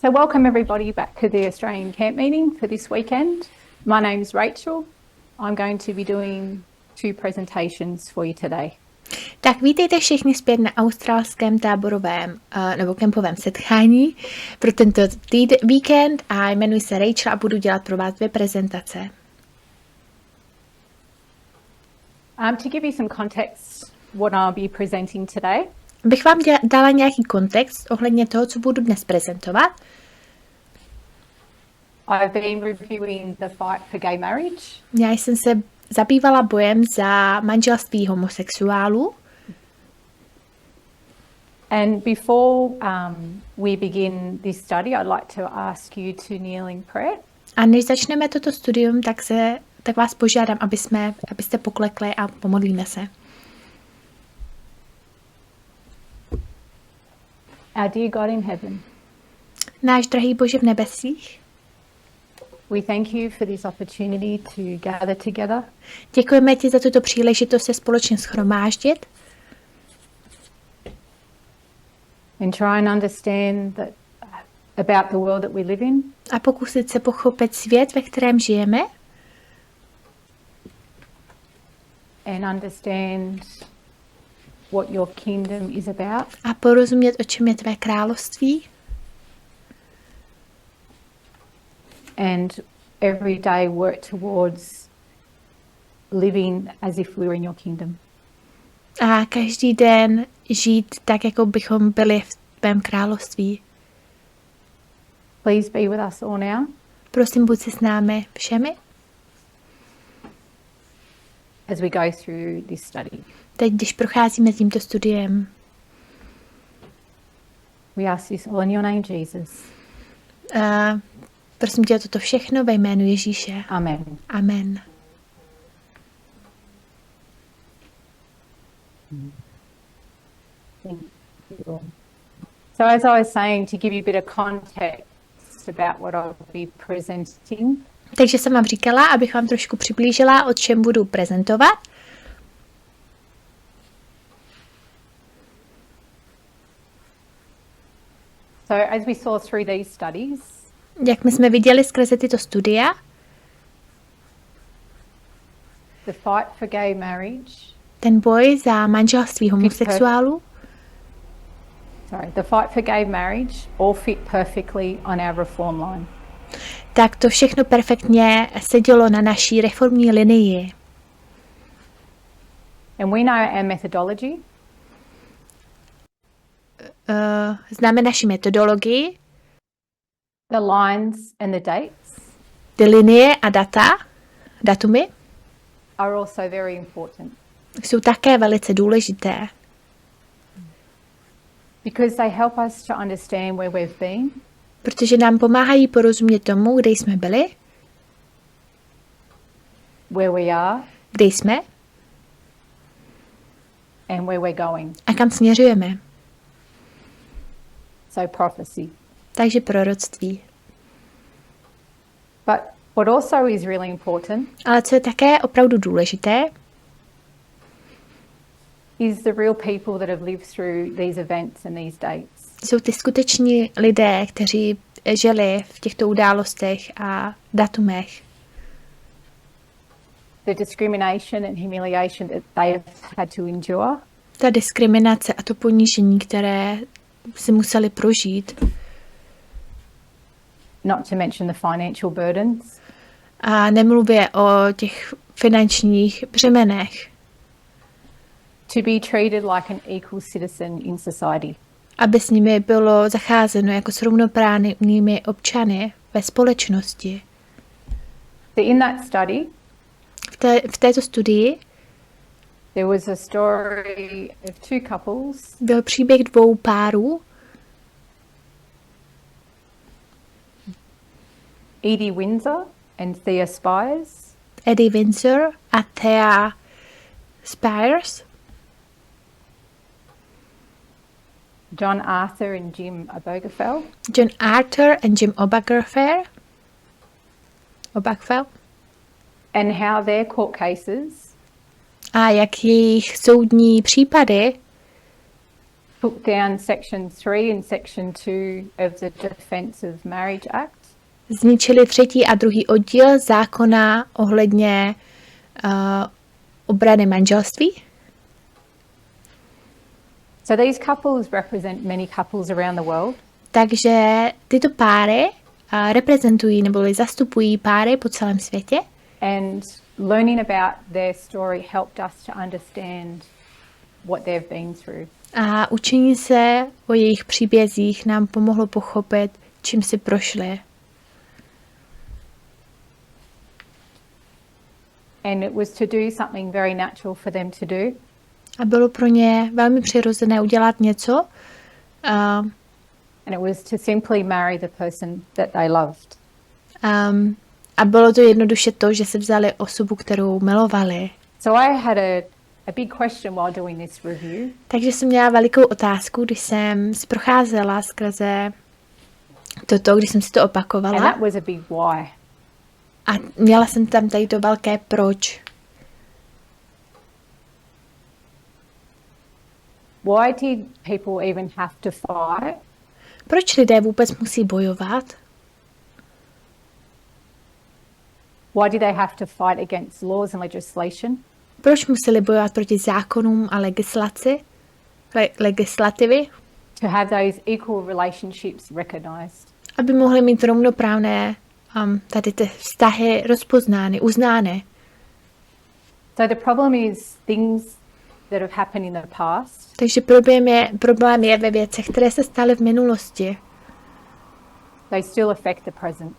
So welcome everybody back to the Australian camp meeting for this weekend. My name's Rachel. I'm going to be doing 2 presentations for you today. Tak vítejte všichni zpět na australském táborovém nebo kempovém setkání pro tento víkend a jmenuji se Rachel a budu dělat pro vás 2 prezentace. To give you some context what I'll be presenting today. Abych vám dala nějaký kontext ohledně toho, co budu dnes prezentovat. I've been reviewing the fight for gay marriage. Já jsem se zabývala bojem za manželství homosexuálů. And before we begin this study, I'd like to ask you to kneel in prayer. A než začneme toto studium, tak vás požádám, abyste poklekli a pomodlíme se. Our dear God in heaven. Náš drahý Bože v nebesích. We thank you for this opportunity to gather together. Děkujeme ti za tuto příležitost se společně shromáždit. And try and understand that about the world that we live in. A pokusit se pochopit svět, ve kterém žijeme. And understand what your kingdom is about. A porozumět, o čem je tvé království. And every day work towards living as if we were in your kingdom. A každý den žít tak, jako bychom byli v tvém království. Please be with us all now. Prosím, buď si s námi všemi. As we go through this study. Teď, když procházíme tímto studiem. We ask this all in your name, Jesus. Prosím tě o toto všechno ve jménu Ježíše. Amen. Amen. So as I was saying, to give you a bit of context about what I'll be presenting. Takže jsem vám říkala, abych vám trošku přiblížila, o čem budu prezentovat. So as we saw through these studies, jak my jsme viděli skrze tyto studia, the fight for gay marriage, ten boj za manželství homosexuálů, the fight for gay marriage all fit perfectly on our reform line. Tak to všechno perfektně sedělo na naší reformní linii. And we know our methodology. Známe naši metodologii. The lines and the dates. Ty linie a datumy are also very important. Jsou také velice důležité. Because they help us to understand where we've been. Protože nám pomáhají porozumět tomu, kde jsme byli. Where we are. Kde jsme. And where we're going. A kam směřujeme. So prophecy. Takže proroctví. But what also is really important. Ale co je také opravdu důležité, is the real people that have lived through these events and these dates. Jsou ty skuteční lidé, kteří žili v těchto událostech a datumech. The discrimination and humiliation that they have had to endure. Ta diskriminace a to ponížení, které si museli prožít. Not to mention the financial burdens. A nemluvě o těch finančních břemenech. To be treated like an equal citizen in society. Aby s nimi bylo zacházeno jako s rovnoprávnými občany ve společnosti. In that study, v této studii there was a story of 2 couples. Byl příběh 2 párů. Edie Windsor and Thea Spires. Eddie Windsor a Thea Spires. John Arthur and Jim Obergefell. John Arthur and Jim Obergefell. And how their court cases. A jak jejich soudní případy took down section 3 and section 2 of the Defence of Marriage Act. Zničili 3. a 2. oddíl zákona ohledně obrany manželství. So these couples represent many couples around the world. Takže tyto páry reprezentují nebo zastupují páry po celém světě. And learning about their story helped us to understand what they've been through. A učení se o jejich příbězích nám pomohlo pochopit, čím si prošli. And it was to do something very natural for them to do. A bylo pro ně velmi přirozené udělat něco. And it was to simply marry the person that they loved. A bylo to jednoduše to, že se vzali osobu, kterou milovali. So I had a big question while doing this review. Takže jsem měla velikou otázku, když jsem procházela skrze toto, když jsem si to And opakovala. that was a big why. A měla jsem tam tady to velké proč. Why did people even have to fight? Proč lidé vůbec musí bojovat? Why did they have to fight against laws and legislation? Proč museli bojovat proti zákonům a legislativy? To have those equal relationships recognized. Aby mohli mít rovnoprávné tady ty vztahy rozpoznány, uznány. So the problem is things that have happened in the past Takže problém je ve věcech, které se staly v minulosti they still affect the present.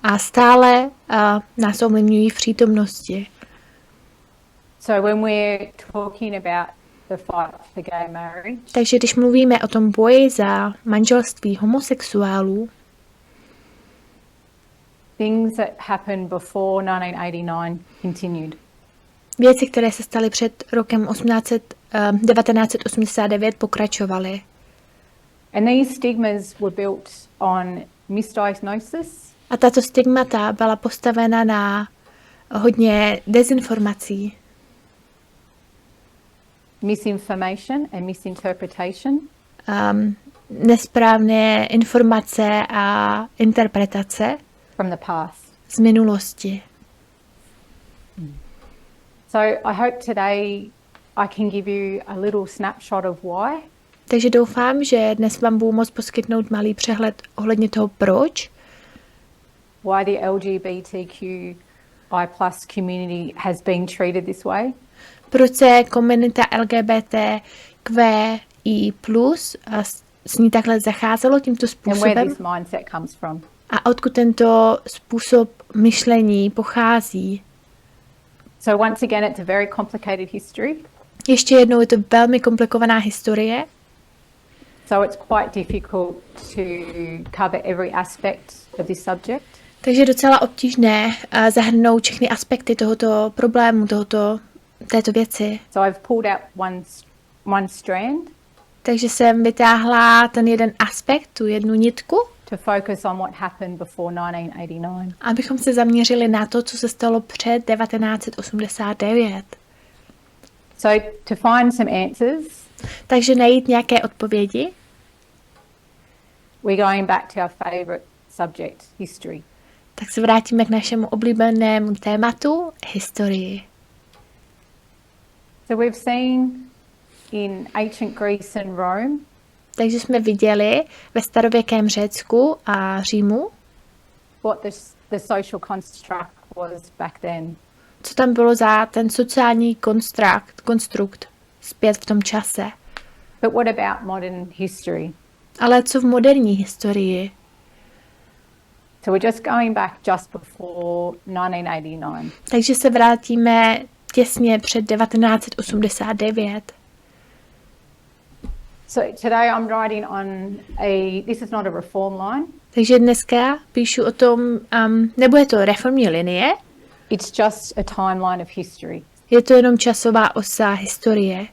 a stále nás ovlivňují v přítomnosti. So when we're talking about the fight for gay marriage, Takže když mluvíme o tom boji za manželství homosexuálů, things that happened before 1989 continued. věci, které se staly před rokem 1989, pokračovaly. And these stigmas were built on misdiagnosis, A tato stigmata byla postavena na hodně dezinformací, misinformation and misinterpretation, nesprávné informace a interpretace from the past. z minulosti. So I hope today I can give you a little snapshot of why. Takže doufám, že dnes vám budu moct poskytnout malý přehled ohledně toho proč, Why the LGBTQI+ community has been treated this way. proč se komunita LGBTQI+, s ní takhle zacházelo tímto And where způsobem this mindset comes from. a odkud tento způsob myšlení pochází. So once again, it's a very complicated history. Ještě jednou je to velmi komplikovaná historie, So it's quite difficult to cover every aspect of this subject. takže je docela obtížné zahrnout všechny aspekty tohoto problému, této věci. So I've pulled out one strand Takže jsem vytáhla ten jeden aspekt, tu jednu nitku, to focus on what happened before 1989. abychom se zaměřili na to, co se stalo před 1989. So to find some answers, Takže najít nějaké odpovědi. we're going back to our favourite subject, history. Tak se vrátíme k našemu oblíbenému tématu, historii. So we've seen in ancient Greece and Rome Takže jsme viděli ve starověkém Řecku a Římu, what the social construct was back then. co tam bylo za ten sociální konstrukt zpět v tom čase. But what about modern history? Ale co v moderní historii? So we're just going back just before 1989. Takže se vrátíme těsně před 1989. So today I'm writing on this is not a reform line. Takže dneska píšu o tom, nebude to reformní linie, It's just a timeline of history. je to jenom časová osa historie.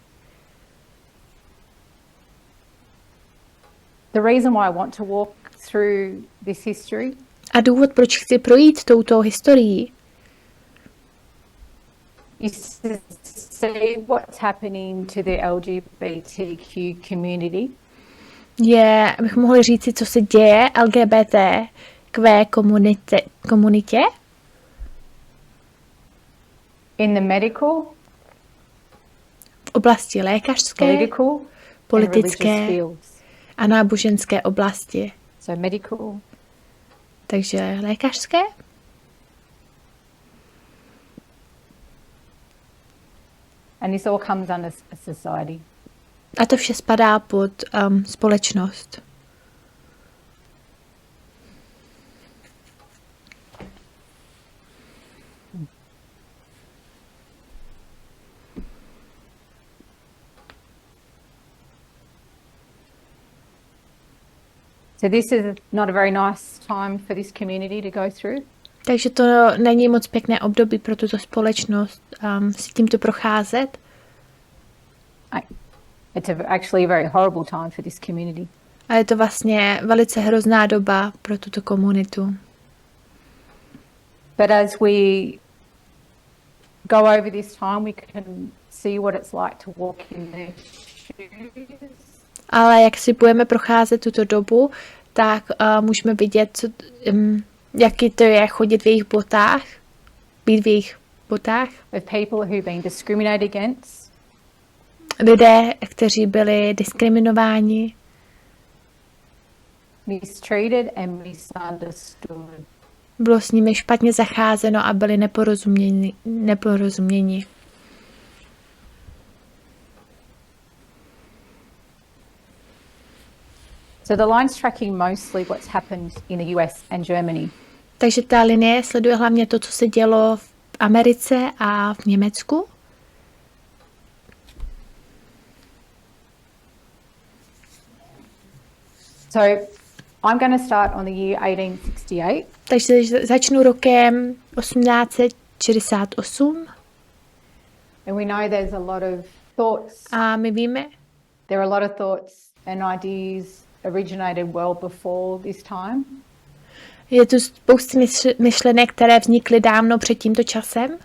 The reason why I want to walk through this history A důvod, proč chci projít touto historií, is to see what's happening to the LGBTQ community. Abych mohli říci, co se děje LGBTQ komunitě In the medical, v oblasti lékařské, political, politické and religious fields. a náboženské oblasti. So medical, Takže lékařské and this all comes under a society. a to vše spadá pod společnost. So this is not a very nice time for this community to go through. Takže to není moc pěkné období pro tuto společnost si tímto procházet. It's actually a very horrible time for this community. A je to vlastně velice hrozná doba pro tuto komunitu. But as we go over this time, we can see what it's like to walk in their shoes. Ale jak si budeme procházet tuto dobu, tak můžeme vidět, jaký to je chodit v jejich botách, být v jejich botách. Of people who've been discriminated against, Lidé, kteří byli diskriminováni, mistreated and misunderstood. bylo s nimi špatně zacházeno a byli neporozuměni. So the line's tracking mostly what's happened in the US and Germany. Takže ta linie sleduje hlavně to, co se dělo v Americe a v Německu. So I'm going to start on the year 1868. Takže začnu rokem 1868 And we know there's a lot of thoughts. a my víme, There are a lot of thoughts and ideas originated well before this time. je tu spousty myšlenek, které vznikly dávno před tímto časem,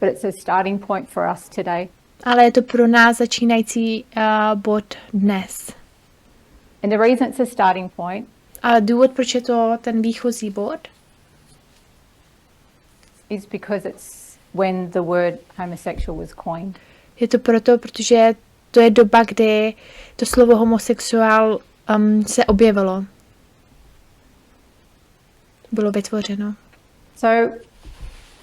But it's a starting point for us today. ale je to pro nás začínající bod dnes. And the reason it's a starting point A důvod, proč je to ten výchozí bod, is because it's when the word homosexual was coined. je to proto, protože to je doba, kdy to slovo homosexuál se objevilo. Bylo vytvořeno. So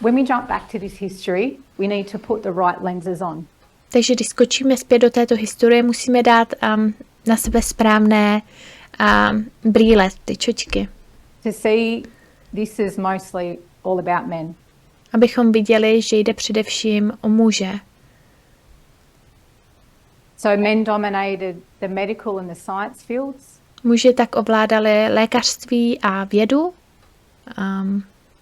when we jump back to this history, we need to put the right lenses on. Takže když skočíme zpět do této historie, musíme dát na sebe správné brýle, ty čočky, To see this is mostly all about men. abychom viděli, že jde především o muže. So men dominated the medical and the science fields. Muži tak ovládali lékařství a vědu,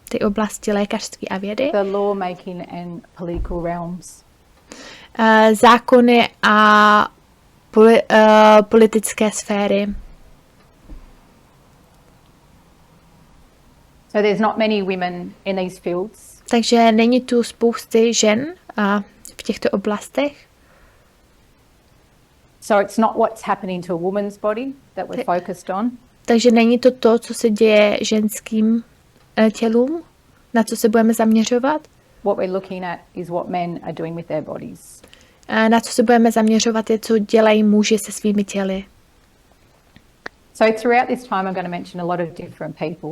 ty oblasti lékařství a vědy, The lawmaking and political realms. zákony a politické sféry. So there's not many women in these fields. Takže není tu spousty žen v těchto oblastech. So it's not what's happening to a woman's body that we're focused on. Takže není to to, co se děje ženským tělům, na co se budeme zaměřovat. What we're looking at is what men are doing with their bodies. Na co se budeme zaměřovat je, co dělají muži se svými těly. So throughout this time I'm going to mention a lot of different people.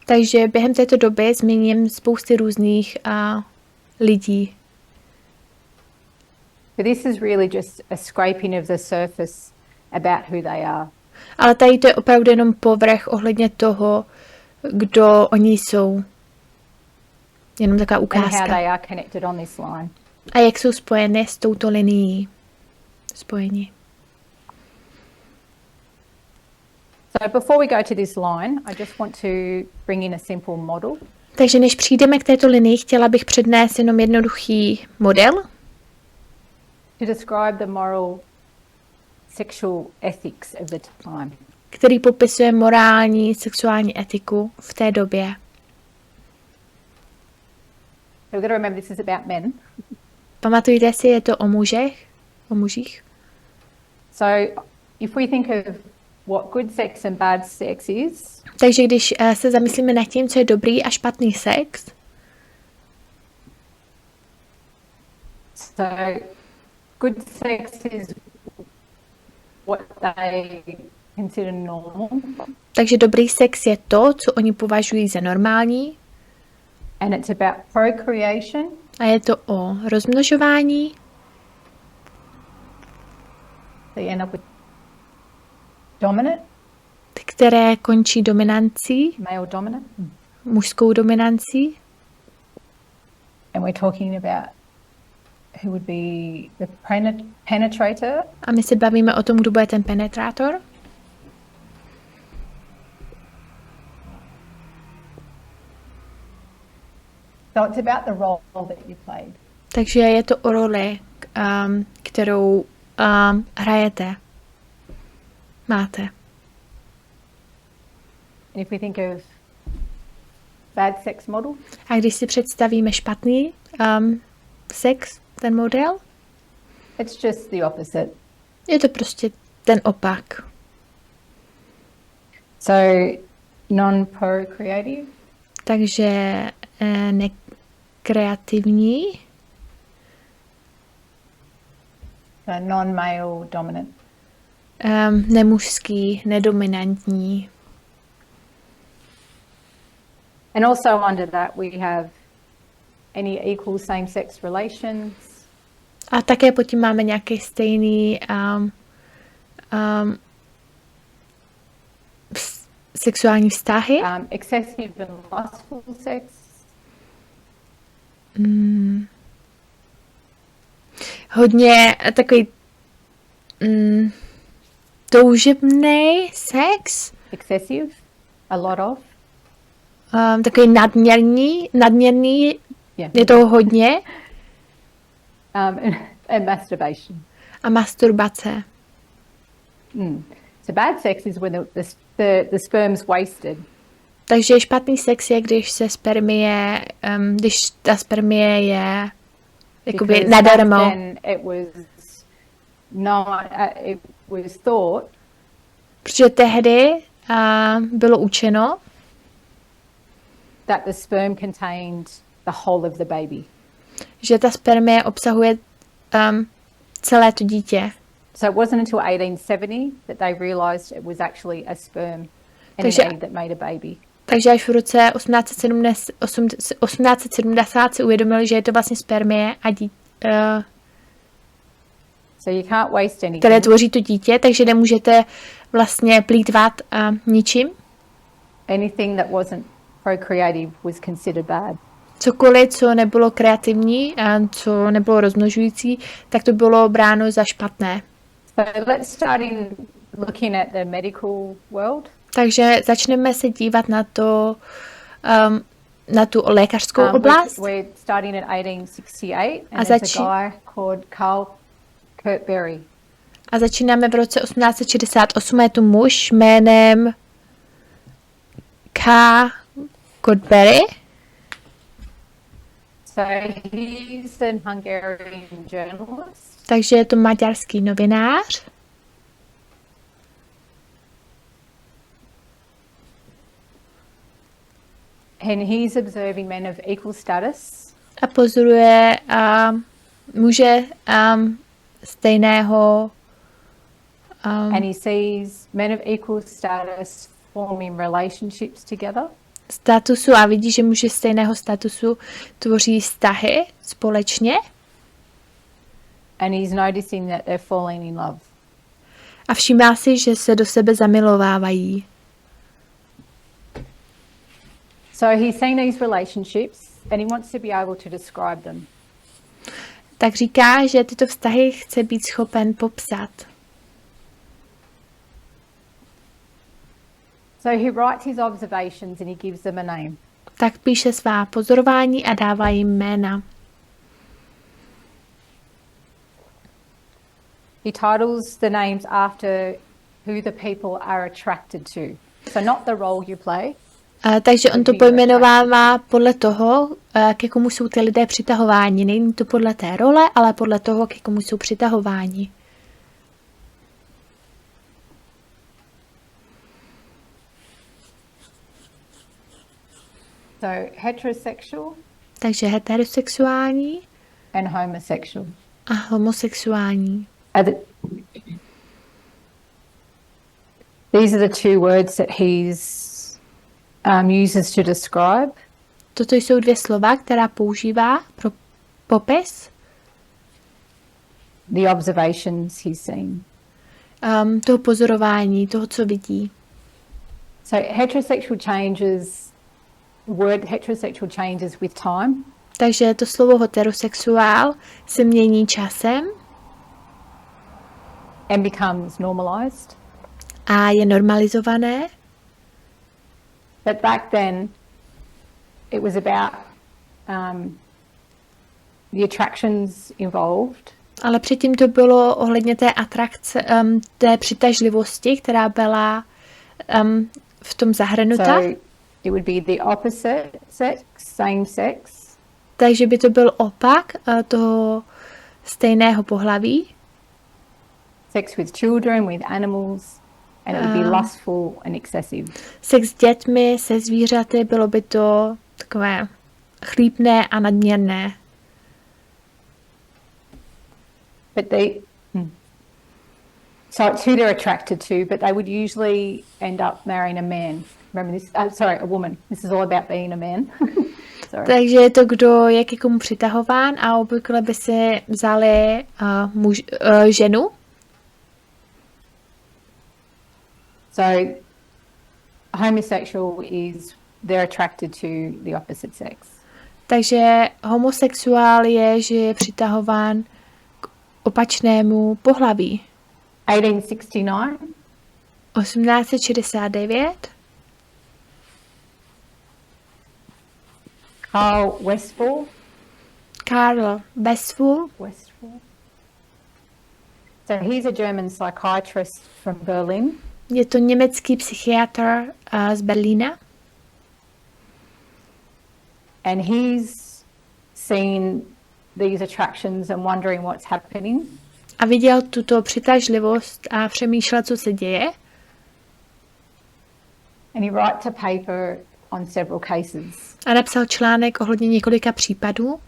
Takže během této doby zmíním spousty různých lidí. But this is really just a scraping of the surface about who they are. Ale tady to je opravdu jenom povrch ohledně toho, kdo oni jsou. Jenom taková And how ukázka. they are connected on this line. A jak jsou spojeny s touto linií. Spojeni. So before we go to this line, I just want to bring in a simple model. Takže než přijdeme k této linii, chtěla bych přednést jenom jednoduchý model, To describe the moral sexual ethics of the time. který popisuje morální sexuální etiku v té době. We've got to remember this is about men. Pamatujte si, je to o mužech, o mužích. So if we think of what good sex and bad sex is, Takže když se zamyslíme nad tím, co je dobrý a špatný sex, so good sex is what they consider normal. takže dobrý sex je to, co oni považují za normální, And it's about procreation, a je to o rozmnožování, they end up with dominant, které končí dominancí, male dominant. mužskou dominancí. And we're talking about who would be the penetrator, A my se bavíme o tom, kdo bude ten penetrátor. so it's about the role that you played. Takže je to o roli, kterou hrajete, máte. And if we think of bad sex model, A když si představíme špatný sex, ten model, it's just the opposite. je to prostě ten opak. So non-procreative, Takže nekreativní, non-male dominant. nemužský, nedominantní. And also under that we have any equal same-sex relations, A také pod tím máme nějaký stejný sexuální vztahy. excessive and lustful sex, Hodně takový toužebný sex, excessive, a lot of, takový nadměrný, yeah, je toho hodně, and masturbation. a masturbace. So bad sex is when the sperm's wasted. Takže špatný sex je, když se spermie, když ta spermie je jakoby Because nadarmo. back then it was thought Protože tehdy bylo učeno, that the sperm contained the whole of the baby. že ta spermie obsahuje celé to dítě. So it wasn't until 1870 that they realised it was actually a sperm and Takže- an egg that made a baby. Takže až v roce 1870 si uvědomili, že je to vlastně spermie a So you can't waste anything. které tvoří to dítě, takže nemůžete vlastně plýtvat ničím. Anything that wasn't procreative was considered bad. Cokoliv, co nebylo kreativní a co nebylo rozmnožující, tak to bylo bráno za špatné. So let's start in looking at the medical world. Takže začneme se dívat na to, na tu lékařskou oblast. We're starting in 1868 A and there's a guy called Carl Kurt Berry. A začínáme v roce 1868. Je tu muž jménem K. Godberry. So he's an Hungarian journalist. Takže je to maďarský novinář. And he's observing men of equal status A pozoruje muže stejného and he sees men of equal status forming relationships together. statusu a vidí, že muži stejného statusu tvoří vztahy společně And he's noticing that they're falling in love. a všímá si, že se do sebe zamilovávají. So he's seen these relationships and he wants to be able to describe them. Tak říká, že tyto vztahy chce být schopen popsat. So he writes his observations and he gives them a name. Tak píše svá pozorování a dává jim jména. He titles the names after who the people are attracted to. So not the role you play. Takže on to pojmenovává podle toho, ke komu jsou ty lidé přitahováni. Není to podle té role, ale podle toho, ke komu jsou přitahováni. So heterosexual Takže heterosexuální and homosexual. a homosexuální. These are the two words that he's uses to describe. Toto jsou dvě slova, která používá pro popis The observations he's seen. Toho pozorování, toho, co vidí. So word heterosexual changes with time. Takže to slovo heterosexuál se mění časem And becomes normalized. a je normalizované. But back then, it was about the attractions involved. Ale předtím to bylo ohledně té atrakce, té přitažlivosti, která byla v tom zahrnuta. So it would be the opposite sex, same sex. Takže by to byl opak toho stejného pohlaví. Sex with children, with animals, and it would be lustful and excessive. Sex s dětmi, se zvířaty, bylo by to takové chlípné a nadměrné. But so it's who they're attracted to, but they would usually end up marrying a man. Remember this? A woman. This is all about being a man. Sorry. Takže je to, kdo je ke komu přitahován a obvykle by si vzali ženu. So homosexual is they're attracted to the opposite sex. Takže homosexuál je, že je přitahován k opačnému pohlaví. 1869. 1869. Carl Westphal. Karl Westphal. So he's a German psychiatrist from Berlin. Je to německý psychiatr z Berlína. And he's seen these attractions and wondering what's happening. A viděl tuto přitažlivost a přemýšlel, co se děje. And he writes a paper on several cases. A napsal článek ohledně několika případů.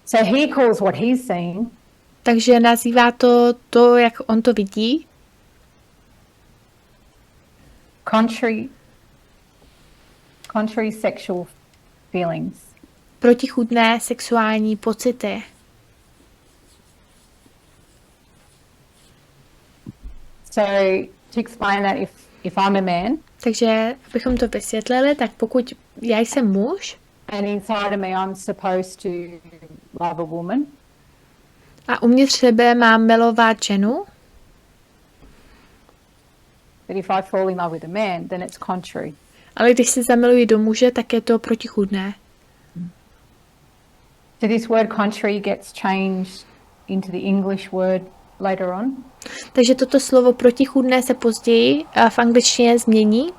So he calls what he's seen. Takže nazývá to, jak on to vidí. Contrary sexual feelings. Protichůdné sexuální pocity. So to explain that if I'm a man. Takže abychom to vysvětlili, tak pokud já jsem muž. And inside of me I'm supposed to love a woman. A uvnitř sebe mám milovat ženu. But if I fall in love with a man, then it's contrary. Ale když se zamiluji do muže, tak je to protichůdné. So this word contrary gets changed into the English word later on. Takže toto slovo protichůdné se později v angličtině změní.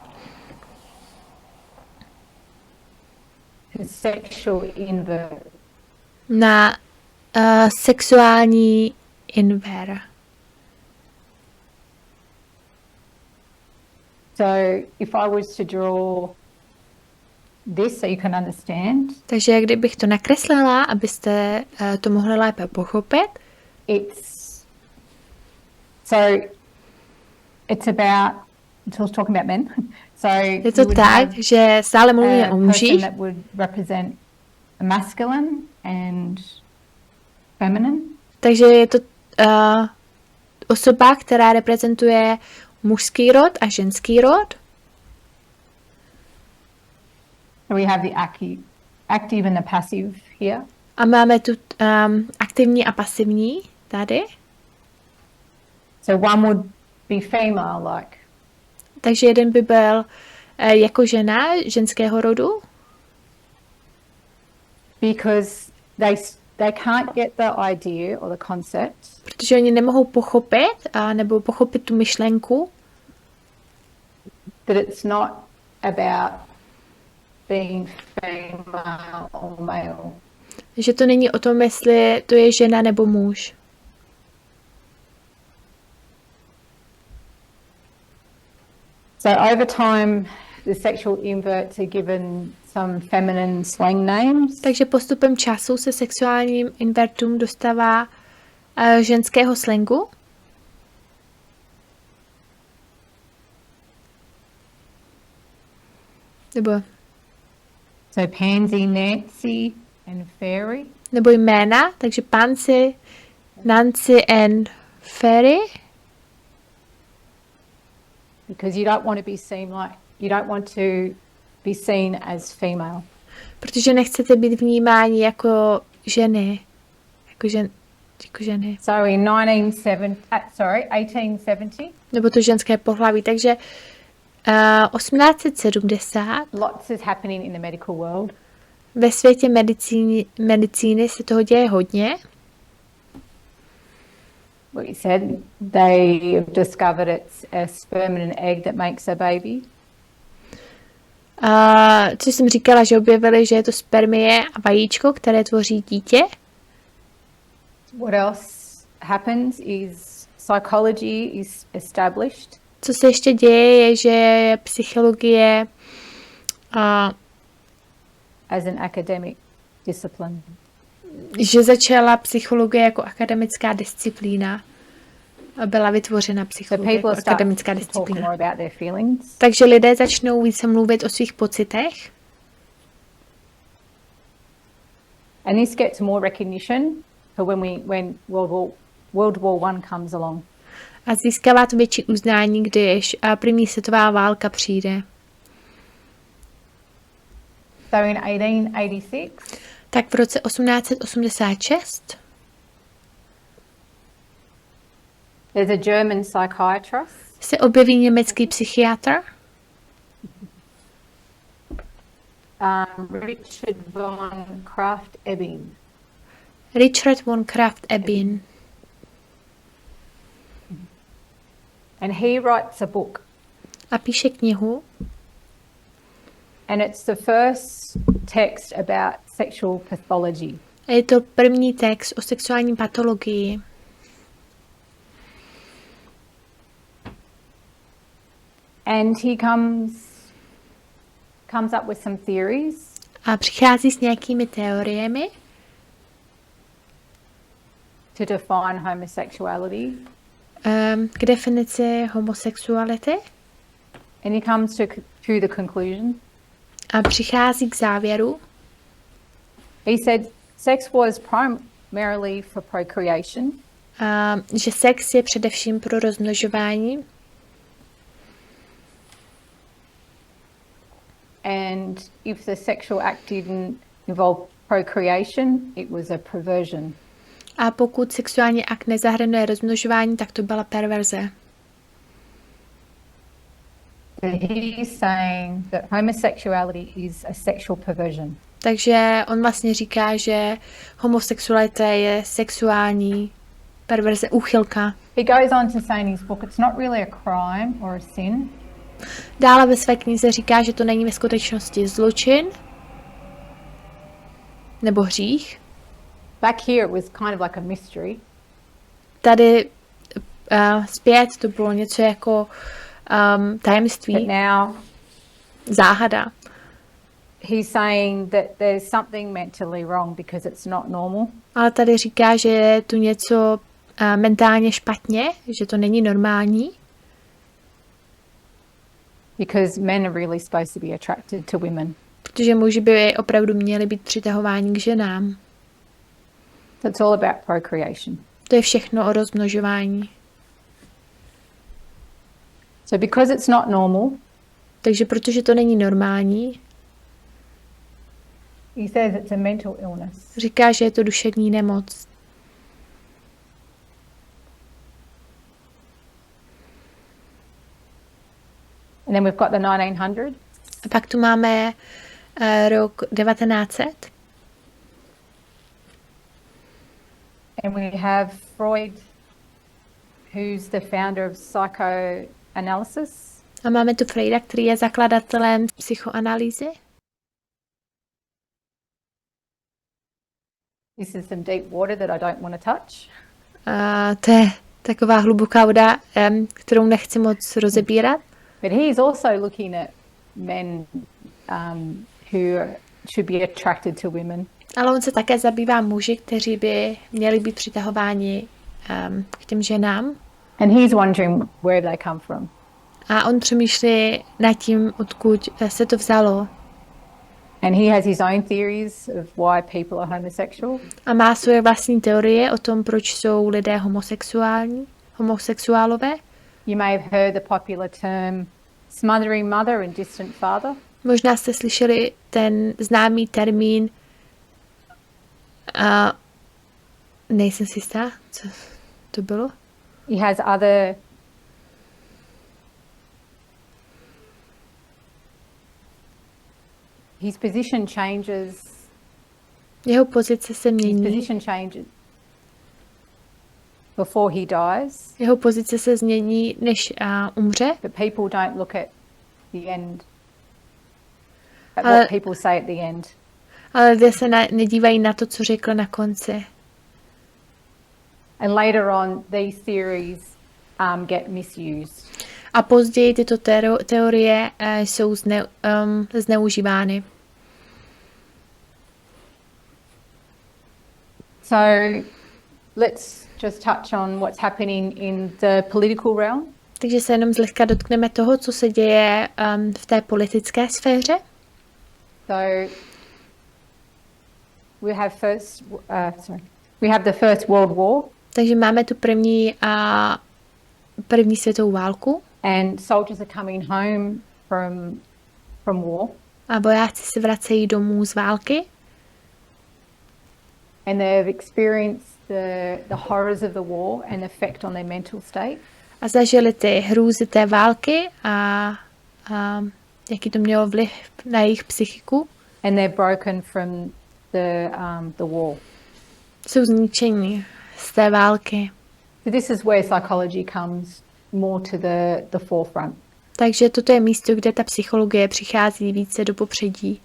Sexual invert. Na sexuální inver. So if I was to draw this so you can understand. Takže kdybych to nakreslila, abyste to mohli lépe pochopit. It's about talking about men. So je to tak, že stále mluvíme o mužích. That would represent masculine and feminine. Takže je to osoba, která reprezentuje mužský rod a ženský rod. So we have the active and the passive here. A máme tu aktivní a pasivní tady. So one would be female like. Takže jeden by byl jako žena ženského rodu. Because they can't get the idea or the concept. Protože oni nemohou pochopit nebo pochopit tu myšlenku. that it's not about being female or male. Že to není o tom, jestli to je žena nebo muž. So over time, the sexual inverts are given some feminine slang names. Takže postupem času se sexuálním invertům dostává ženského slangu. Nebo, So pansy, Nancy and fairy. nebo jména, takže Pansy, Nancy and Fairy. Because you don't want to be seen like, you don't want to be seen as female. Protože nechcete být vnímáni jako ženy. Jako ženy. So in 1870, Nebo to ženské pohlaví. Takže 1870 lots is happening in the medical world. ve světě medicíny se toho děje hodně. What you said, they have discovered it's a sperm and an egg that makes a baby. Co jsem říkala, že objevili, že je to spermie a vajíčko, které tvoří dítě. What else happens is psychology is established. Co se ještě děje, je, že psychologie As an academic discipline. že začala psychologie jako akademická disciplína. Byla vytvořena psychologie jako akademická disciplína. Takže lidé začnou více mluvit o svých pocitech. And this gets more recognition for when World War I comes along. A získává to větší uznání, když první světová válka přijde. So in 1886, tak v roce 1886 there's a German psychiatrist se objeví německý psychiatr Richard von Krafft-Ebing. Richard von Krafft-Ebing. And he writes a book. A píše knihu. And it's the first text about sexual pathology. A je to první text o sexuální patologii. And he comes up with some theories. A přichází s nějakými teoriemi. To define homosexuality. K definici homosexuality. And he comes to the conclusion. A přichází k závěru. He said sex was primarily for procreation. Že sex je především pro rozmnožování. And if the sexual act didn't involve procreation, it was a perversion. A pokud sexuální akt nezahrnuje rozmnožování, tak to byla perverze. He's saying that homosexuality is a sexual perversion. Takže on vlastně říká, že homosexualita je sexuální perverze, úchylka. He goes on to say in his book, it's not really a crime or a sin. Dále ve své knize říká, že to není ve skutečnosti zločin nebo hřích. Back here it was kind of like a mystery. Tady zpět to bylo něco jako tajemství, But now záhada. he's saying that there's something mentally wrong because it's not normal. Ale tady říká, že je tu něco mentálně špatně, že to není normální. Because men are really supposed to be attracted to women. Protože muži by opravdu měli být přitahováni k ženám. So it's all about procreation. To je všechno o rozmnožování. So because it's not normal, Takže protože to není normální, he says it's a mental illness. říká, že je to duševní nemoc. And then we've got the 1900s. A pak tu máme rok 1900. And we have Freud, who's the founder of psychoanalysis. A máme tu Freuda, který je zakladatelem psychoanalýzy. This is some deep water that I don't want to touch. To je taková hluboká voda, kterou nechci moc rozebírat. But he is also looking at men who should be attracted to women. Ale on se také zabývá muži, kteří by měli být přitahováni k těm ženám. And he's wondering where they come from. A on přemýšlí nad tím, odkud se to vzalo. And he has his own theories of why people are homosexual. A má svoje vlastní teorie o tom, proč jsou lidé homosexuálové. You may have heard the popular term smothering mother and distant father. Možná jste slyšeli ten známý termín, nejsem si jistá, co to bylo. He has other his position changes. Jeho pozice se mění. His position changes before he dies. Jeho pozice se změní, než umře. But people don't look at the end. At what people say at the end. Ale lidé se nedívají na to, co řekl na konci. And later on, these theories get misused. A později tyto teorie jsou zneužívány. So let's just touch on what's happening in the political realm. Takže se jenom zlehka dotkneme toho, co se děje v té politické sféře. So we have the First World War. Takže máme tu první světovou válku. And soldiers are coming home from war. A vojáci se vracejí domů z války. And they've experienced the horrors of the war and effect on their mental state. A zažili ty hrůzy té války a jaký to mělo vliv na jejich psychiku. And they're broken from the war. Jsou zničení z té války. So this is where psychology comes more to the forefront. Takže toto je místo, kde ta psychologie přichází více do popředí.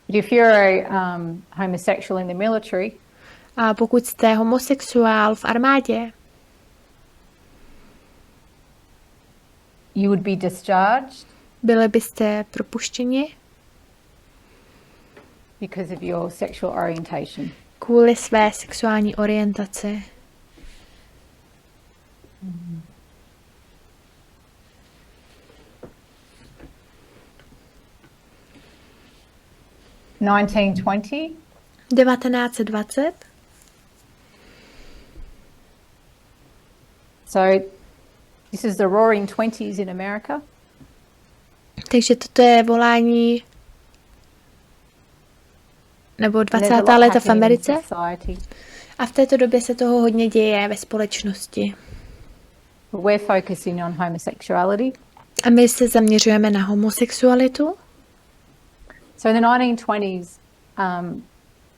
But if you're a homosexual in the military, a pokud jste homosexuál v armádě, you would be discharged. Byli byste propuštěni because of your sexual orientation. Kvůli své sexuální orientaci. Mm. 1920. So this is the roaring 20s in America. Takže toto je volání nebo 20. léta v Americe. A v této době se toho hodně děje ve společnosti. We're focusing on homosexuality. A my se zaměřujeme na homosexualitu. So in the 1920s,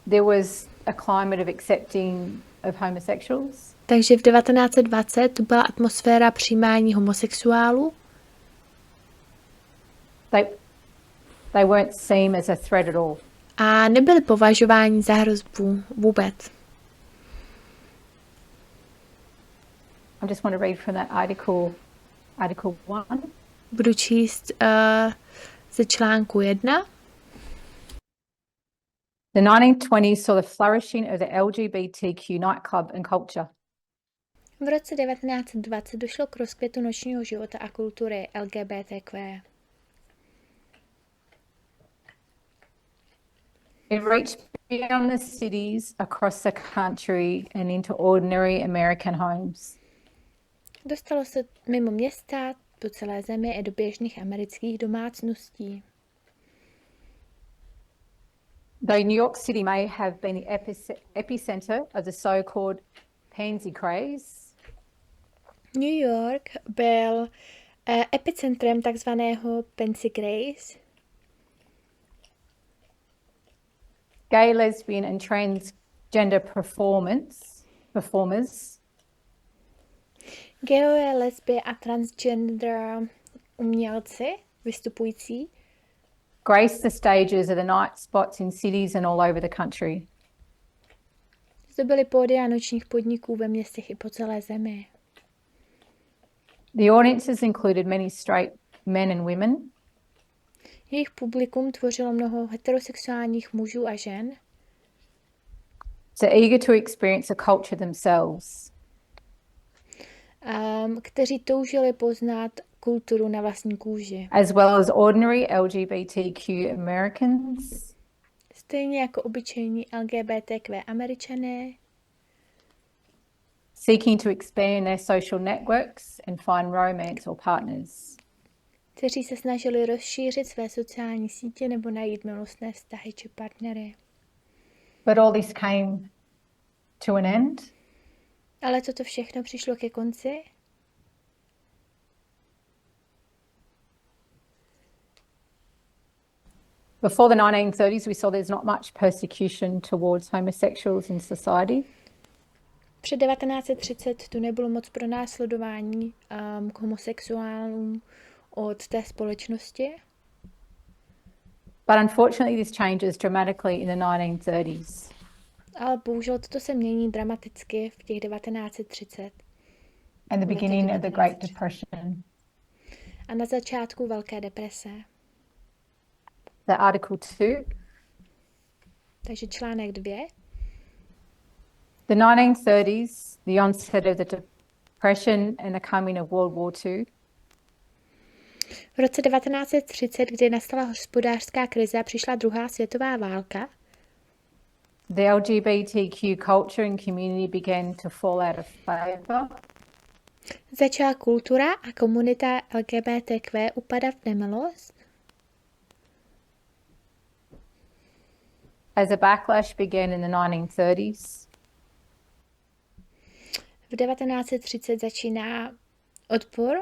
there was a climate of accepting of homosexuals. Takže v 1920 tu byla atmosféra přijímání homosexuálů. They weren't seen as a threat at all. A nebyli považováni za hrozbu vůbec. I just want to read from that article 1. Budu číst ze článku 1. The 1920s saw the flourishing of the LGBTQ nightclub and culture. V roce 1920 došlo k rozkvětu nočního života a kultury LGBTQ. It reached beyond the cities, across the country and into ordinary American homes. Dostalo se mimo města, po celé zemi i do běžných amerických domácností. Though New York City may have been the epicenter of the so-called pansy craze, New York byl epicentrem takzvaného pansy craze. Gay, lesbian and transgender performers. Geové, lesby a transgender umělci vystupující graced the stages of the night spots in cities and all over the country. Zdobili pódia nočních podniků ve městech i po celé zemi. The audiences included many straight men and women. Jejich publikum tvořilo mnoho heterosexuálních mužů a žen. So eager to experience a culture themselves. Kteří toužili poznat kulturu na vlastní kůži. As well as ordinary LGBTQ Americans. Stejně jako obyčejní LGBTQ Američané. Seeking to expand their social networks and find romance or partners. Kteří se snažili rozšířit své sociální sítě nebo najít milostné vztahy či partnery. But all this came to an end. Ale toto všechno přišlo ke konci. Before the 1930s, we saw there's not much persecution towards homosexuals in society. Před 1930 tu nebylo moc pronásledování k homosexuálům od té společnosti. But unfortunately, this changes dramatically in the 1930s. Ale bohužel toto se mění dramaticky v těch 1930. And the beginning of the Great Depression. A na začátku Velké deprese. The Article 2. Takže článek 2. The 1930s, the onset of the Depression and the coming of World War II. V roce 1930, kdy nastala hospodářská krize a přišla druhá světová válka, the LGBTQ culture and community began to fall out of favor. Začala kultura a komunita LGBTQ upadat v nemilost. As a backlash began in the 1930s. V 1930 začíná odpor.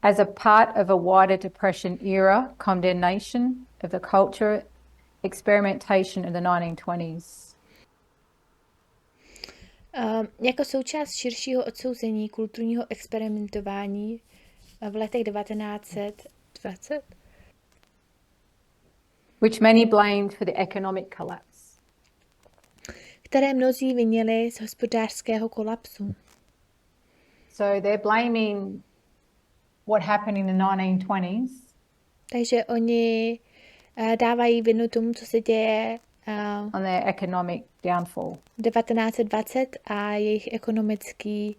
As a part of a wider depression era, condemnation of the culture, experimentation in the 1920s. Jako součást širšího odsouzení kulturního experimentování v letech 1920, which many blamed for the economic collapse. Které mnozí vinili z hospodářského kolapsu. So they're blaming what happened in the 1920s. Takže oni dávají vinu tomu, co se děje on their economic downfall. 1920 a jejich ekonomický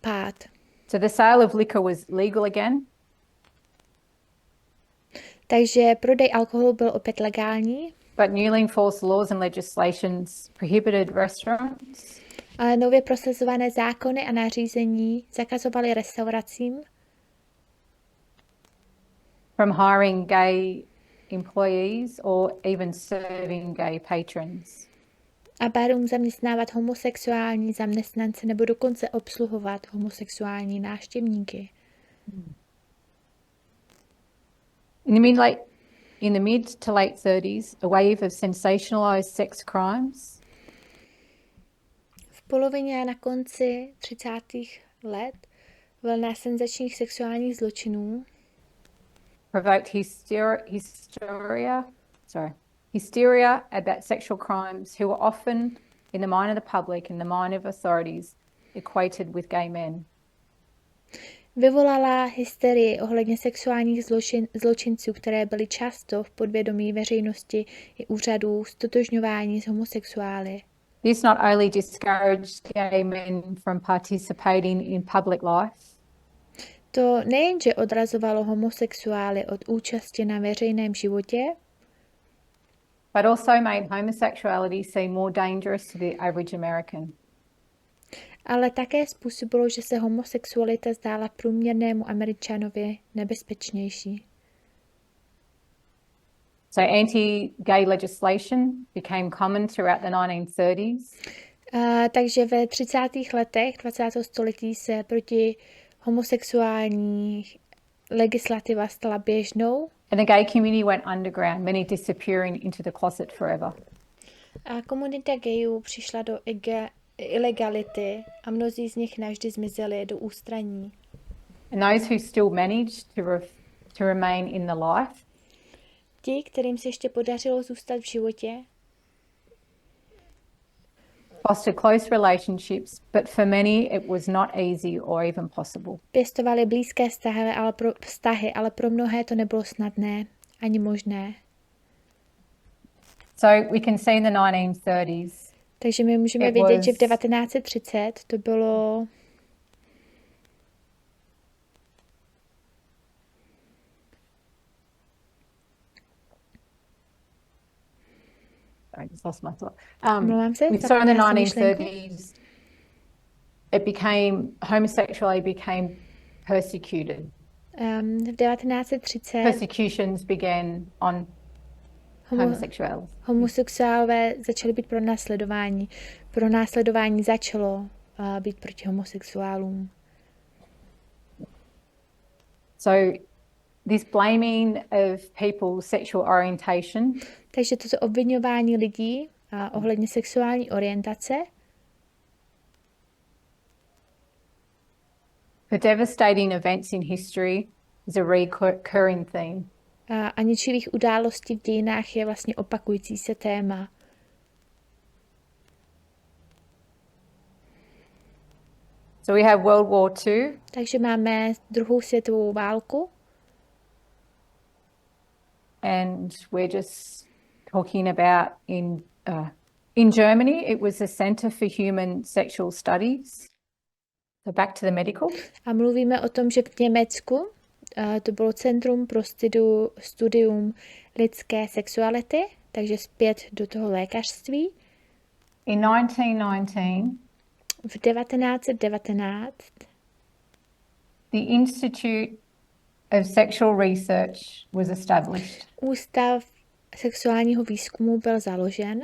pád. So the sale of liquor was legal again. Takže prodej alkoholu byl opět legální. But newly enforced laws and legislations prohibited restaurants. Ale nově prosazované zákony a nařízení zakazovaly restauracím from hiring gay employees or even serving gay patrons. A barům zaměstnávat homosexuální zaměstnance nebo dokonce obsluhovat homosexuální návštěvníky. In the mid to late 30s, a wave of sensationalized sex crimes. V polovině a na konci 30. let vlna senzačních sexuálních zločinů provoked hysteria about sexual crimes who were often in the mind of the public and the mind of authorities equated with gay men. Vyvolala hysterii ohledně sexuálních zločinců, které byly často v podvědomí veřejnosti i úřadů stotožňování s homosexuály. This not only discouraged gay men from participating in public life, to nejenže odrazovalo homosexuály od účasti na veřejném životě, but also made homosexuality seem more dangerous to the average American. Ale také způsobilo, že se homosexualita zdála průměrnému Američanovi nebezpečnější. So anti-gay legislation became common throughout the 1930s. Takže ve 30. letech 20. století se proti homosexuální legislativa stala běžnou. And the gay community went underground, many disappearing into the closet forever. A komunita gayů přišla do ilegality a mnozí z nich navždy zmizeli do ústraní. And those who still managed to remain in the life. Ti, kterým se ještě podařilo zůstat v životě. Foster close relationships, but for many it was not easy or even possible. Pěstovali blízké vztahy, ale pro mnohé to nebylo snadné ani možné. So we can see in the 1930s. Takže my můžeme vidět, že v 1930 to bylo I just lost my thought. We saw in the 1930s, homosexuality became persecuted. V 1930 persecutions began on homosexuals. Homosexuálové začali být pronásledováni. Pronásledování začalo být proti homosexuálům. So this blaming of people's sexual orientation. Takže toto obviňování lidí ohledně sexuální orientace. The devastating events in history is a recurring theme. A ničivých událostí v dějinách je vlastně opakující se téma. So we have World War II. Takže máme druhou světovou válku. And we're just talking about in Germany, it was a Center for Human Sexual Studies. So back to the medical. A mluvíme o tom, že v Německu to bylo Centrum pro studium lidské sexuality, takže zpět do toho lékařství. In 1919, v 1919, the Institute of Sexual Research was established. Ústav sexuálního výzkumu byl založen.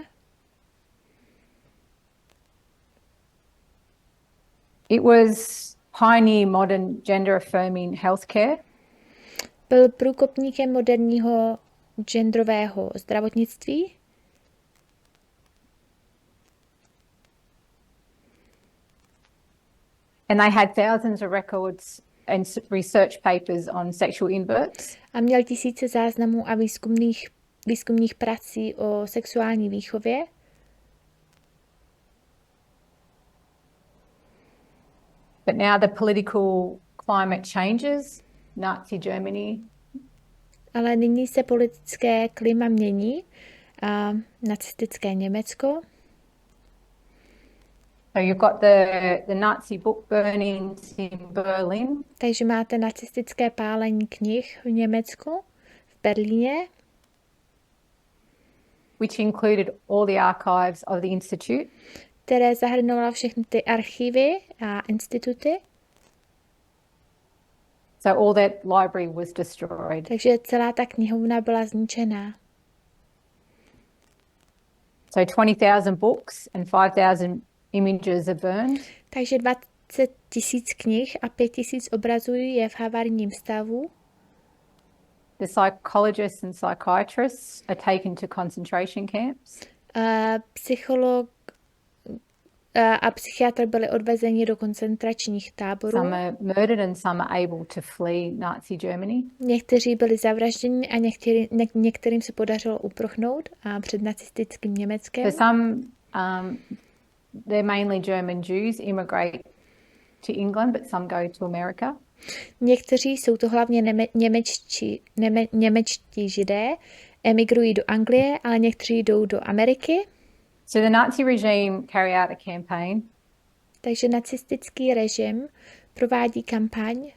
It was pioneer modern gender affirming healthcare. Byl průkopníkem moderního genderového zdravotnictví. And they had thousands of records and research papers on sexual inverts. A měl tisíce záznamů a výzkumných prací o sexuální výchově. But now the political climate changes. Nazi Germany. Ale nyní se politické klima mění. Nacistické Německo. So you've got the Nazi book burnings in Berlin. Takže máte nacistické pálení knih v Německu, v Berlíně. Which included all the archives of the institute. Které zahrnovala všechny ty archivy a instituty. So all that library was destroyed. Takže celá ta knihovna byla zničená. So 20,000 books and 5,000 images are burned. Takže 20 000 knih a 5 000 obrazů je v havarijním stavu. The psychologists and psychiatrists are taken to concentration camps. Psycholog a psychiatr byli odvezeni do koncentračních táborů. Some are murdered and some are able to flee Nazi Germany. Někteří byli zavražděni a některým se podařilo uprchnout před nacistickým Německem. For some, they're mainly German Jews immigrate to England, but some go to America. Někteří jsou to hlavně němečtí židé, emigrují do Anglie, ale někteří jdou do Ameriky. So the Nazi regime carry out a campaign. Takže nacistický režim provádí kampaň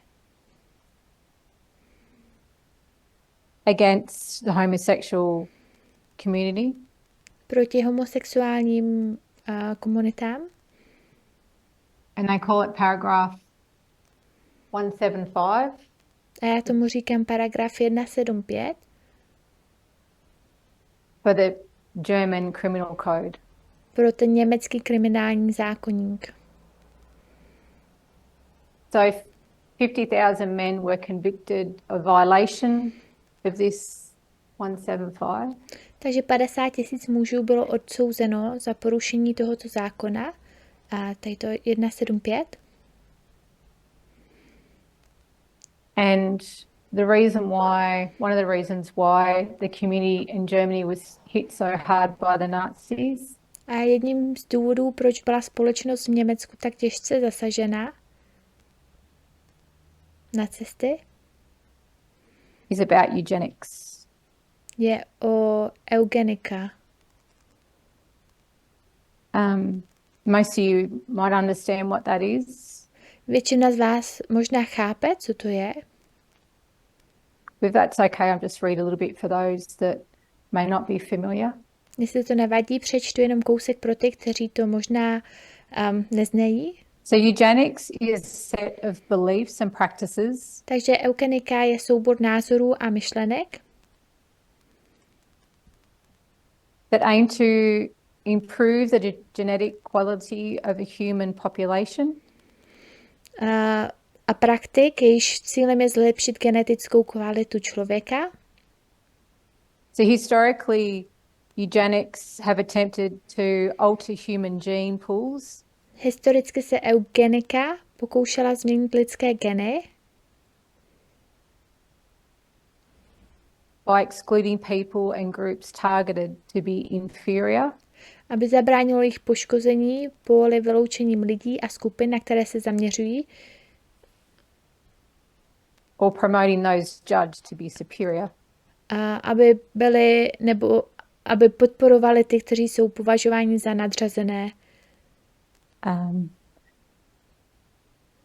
against the homosexual community. Proti homosexuálním komunitám. And they call it paragraph 175. A já tomu říkám paragraf 175. For the German criminal code. Pro ten německý kriminální zákoník. So 50,000 men were convicted of violation of this 175. Takže 50 000 mužů bylo odsouzeno za porušení tohoto zákona. A tady to 175. And one of the reasons why the community in Germany was hit so hard by the Nazis. A jedním z důvodů, proč byla společnost v Německu tak těžce zasažena nacisty, is about eugenics. Je o eugenika. Most of you might understand what that is. Většina z vás možná chápe, co to je. If that's okay, I'll just read a little bit for those that may not be familiar. Jestli to nevadí, přečtu jenom kousek pro ty, kteří to možná neznají. So eugenics is a set of beliefs and practices. Takže eugenika je soubor názorů a myšlenek, that aim to improve the genetic quality of a human population. A praktik, jejíž cílem je zlepšit genetickou kvalitu člověka. So historically, eugenics have attempted to alter human gene pools. Historicky se eugenika pokoušela změnit lidské geny by excluding people and groups targeted to be inferior. Aby zabránilo jejich poškození kvůli vyloučením lidí a skupin, na které se zaměřují. Or promoting those judged to be superior. Aby podporovali ty, kteří jsou považováni za nadřazené.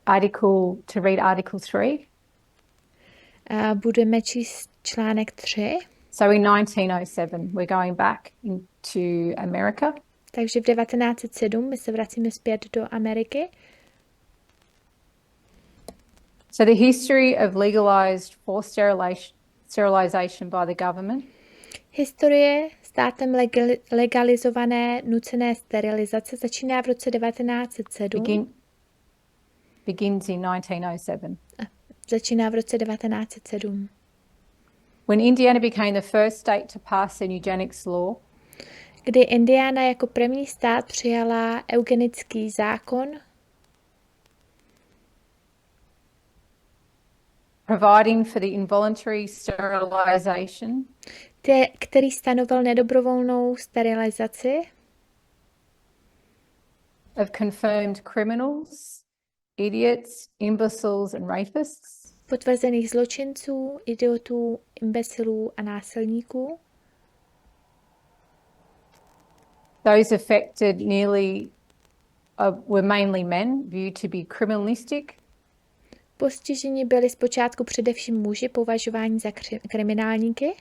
To read article 3. Budeme číst článek 3. So in 1907, we're going back into America. Takže v 1907 my se vracíme zpět do Ameriky. So the history of legalized forced sterilization by the government. Historie státem legalizované nucené sterilizace začíná v roce 1907. Begins in 1907. Začíná v roce 1907. When Indiana became the first state to pass an eugenics law. Kdy Indiana jako první stát přijala eugenický zákon. Providing for the involuntary sterilization. Který stanovil nedobrovolnou sterilizaci. Of confirmed criminals, idiots, imbeciles and rapists. Potvrzených zločinců, idiotů, imbecilů a násilníků. Those affected were mainly men viewed to be criminalistic. Postiženi byli zpočátku především muži považováni za kriminálníky.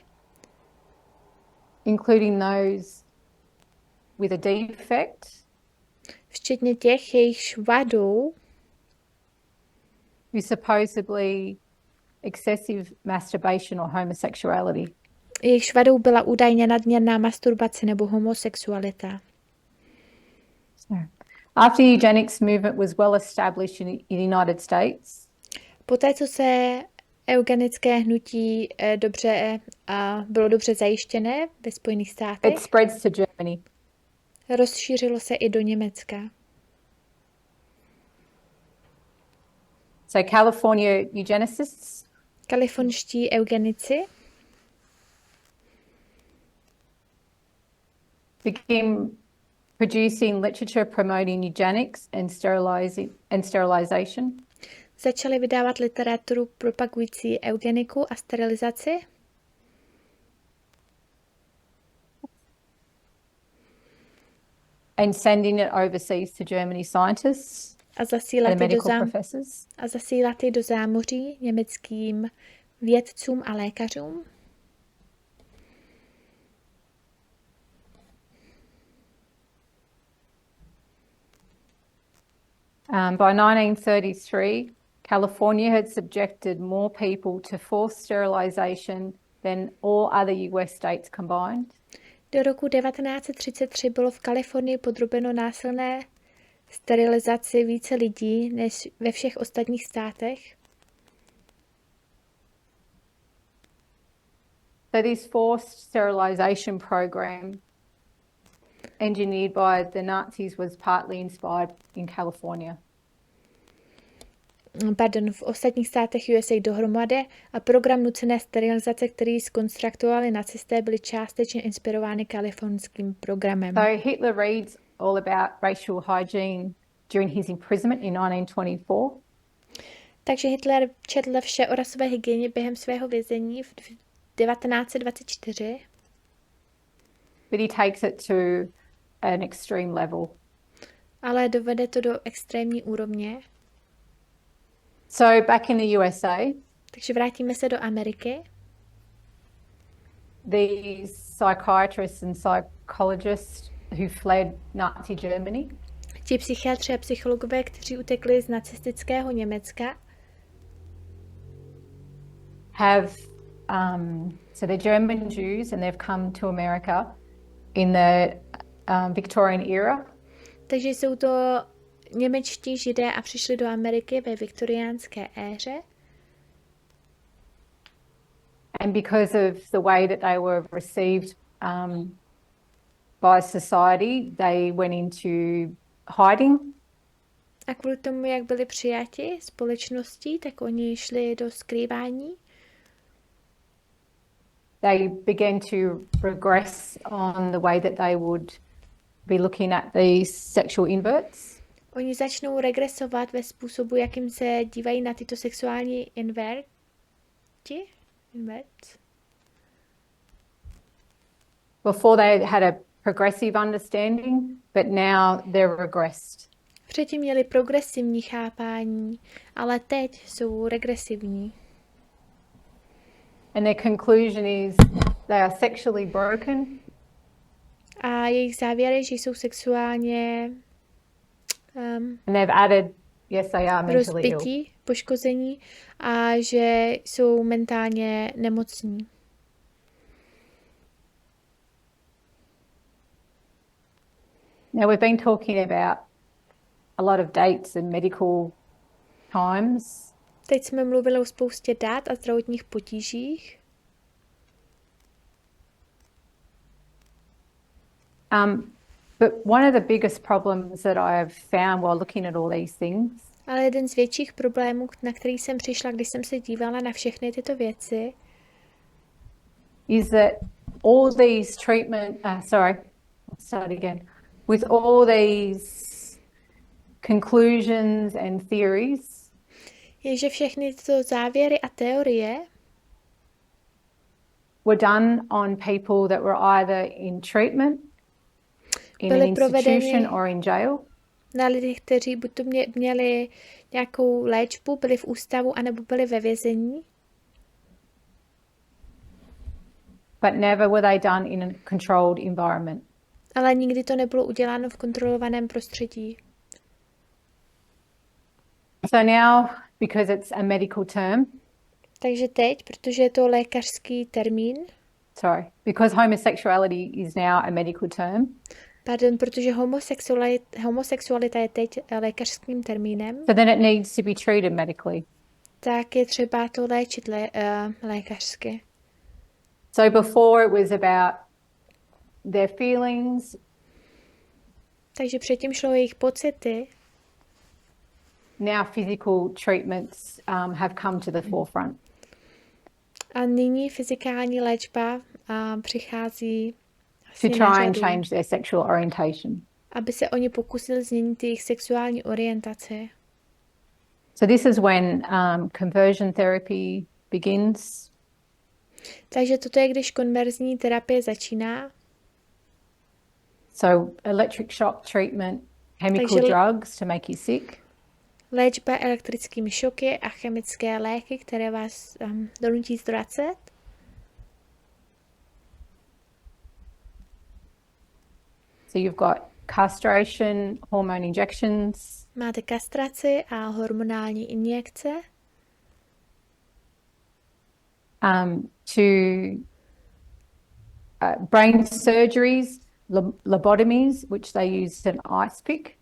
Including those with a defect. Včetně těch, jejichž vadou who supposedly excessive masturbation or homosexuality. Jejichž vadou byla údajně nadměrná masturbace nebo homosexualita. After the eugenics movement was well established in the United States. Poté, co se eugenické hnutí bylo dobře zajištěné ve Spojených státech, it spreads to Germany. Rozšířilo se i do Německa. So California eugenicists, kalifornští eugenici, began producing literature promoting eugenics and sterilization. Začali vydávat literaturu propagující eugeniku a sterilizaci. And sending it overseas to Germany scientists a zasílat ji do zámoří německým vědcům a lékařům. By 1933, California had subjected more people to forced sterilization than all other US states combined. Do roku 1933 bylo v Kalifornii podrobeno násilné sterilizaci více lidí než ve všech ostatních státech. So this forced sterilization program engineered by the Nazis was partly inspired in California. v ostatních státech USA dohromady a program nucené sterilizace, který zkonstruktovali nacisté, byly částečně inspirovány kalifornským programem. So Hitler reads all about racial hygiene during his imprisonment in 1924. Takže Hitler četl vše o rasové hygieně během svého vězení v 1924. But he takes it to an extreme level. Ale dovede to do extrémní úrovně. So back in the USA. Takže vrátíme se do Ameriky. These psychiatrists and psychologists who fled Nazi Germany. Ti psychiatři a psychologové, kteří utekli z nacistického Německa, have so they're German Jews and they've come to America in the Victorian era. Takže jsou to němečtí Židé a přišli do Ameriky ve viktoriánské éře. And because of the way that they were received by society, they went into hiding. A kvůli tomu, jak byli přijati společností, tak oni šli do skrývání. They began to regress on the way that they would be looking at these sexual inverts. Oni začnou regresovat ve způsobu, jakým se dívají na tyto sexuální inverti. Before they had a progressive understanding, but now they're regressed. Předtím měli progresivní chápání, ale teď jsou regresivní. And their conclusion is they are sexually broken. A jejich závěr je, že jsou sexuálně and they've added, yes, they are mentally rozbití, poškození a že jsou mentálně nemocní. Now we've been talking about a lot of dates and medical times. Teď jsme mluvili o spoustě dat a zdravotních potížích. But one of the biggest problems that I have found while looking at all these things ale jeden z větších problémů, na který jsem přišla, když jsem se dívala na všechny tyto věci, is that all these with all these conclusions and theories, je, že všechny tyto závěry a teorie were done on people that were either in treatment, in an institution or in jail. Na lidech, kteří buď to měli nějakou léčbu, byli v ústavu, anebo byli ve vězení. But never were they done in a controlled environment. Ale nikdy to nebylo uděláno v kontrolovaném prostředí. So now, because it's a medical term, takže teď, protože je to lékařský termín, because homosexuality is now a medical term, protože homosexualita je teď lékařským termínem, so then it needs to be treated medically. Tak je třeba to léčit lékařsky. So before it was about their feelings. Takže předtím šlo o jejich pocity. Now physical treatments have come to the forefront. A nyní fyzikální léčba přichází to try and change their sexual orientation. Aby se oni pokusili změnit jejich sexuální orientaci. So this is when conversion therapy begins. Takže toto je, když konverzní terapie začíná. So electric shock treatment, chemical drugs to make you sick. Léčba elektrickými šoky a chemické léky, které vás donutí zvracet. So you've got castration, hormone injections. Máte kastraci a hormonální injekce. To brain surgeries, lobotomies, which they used an ice pick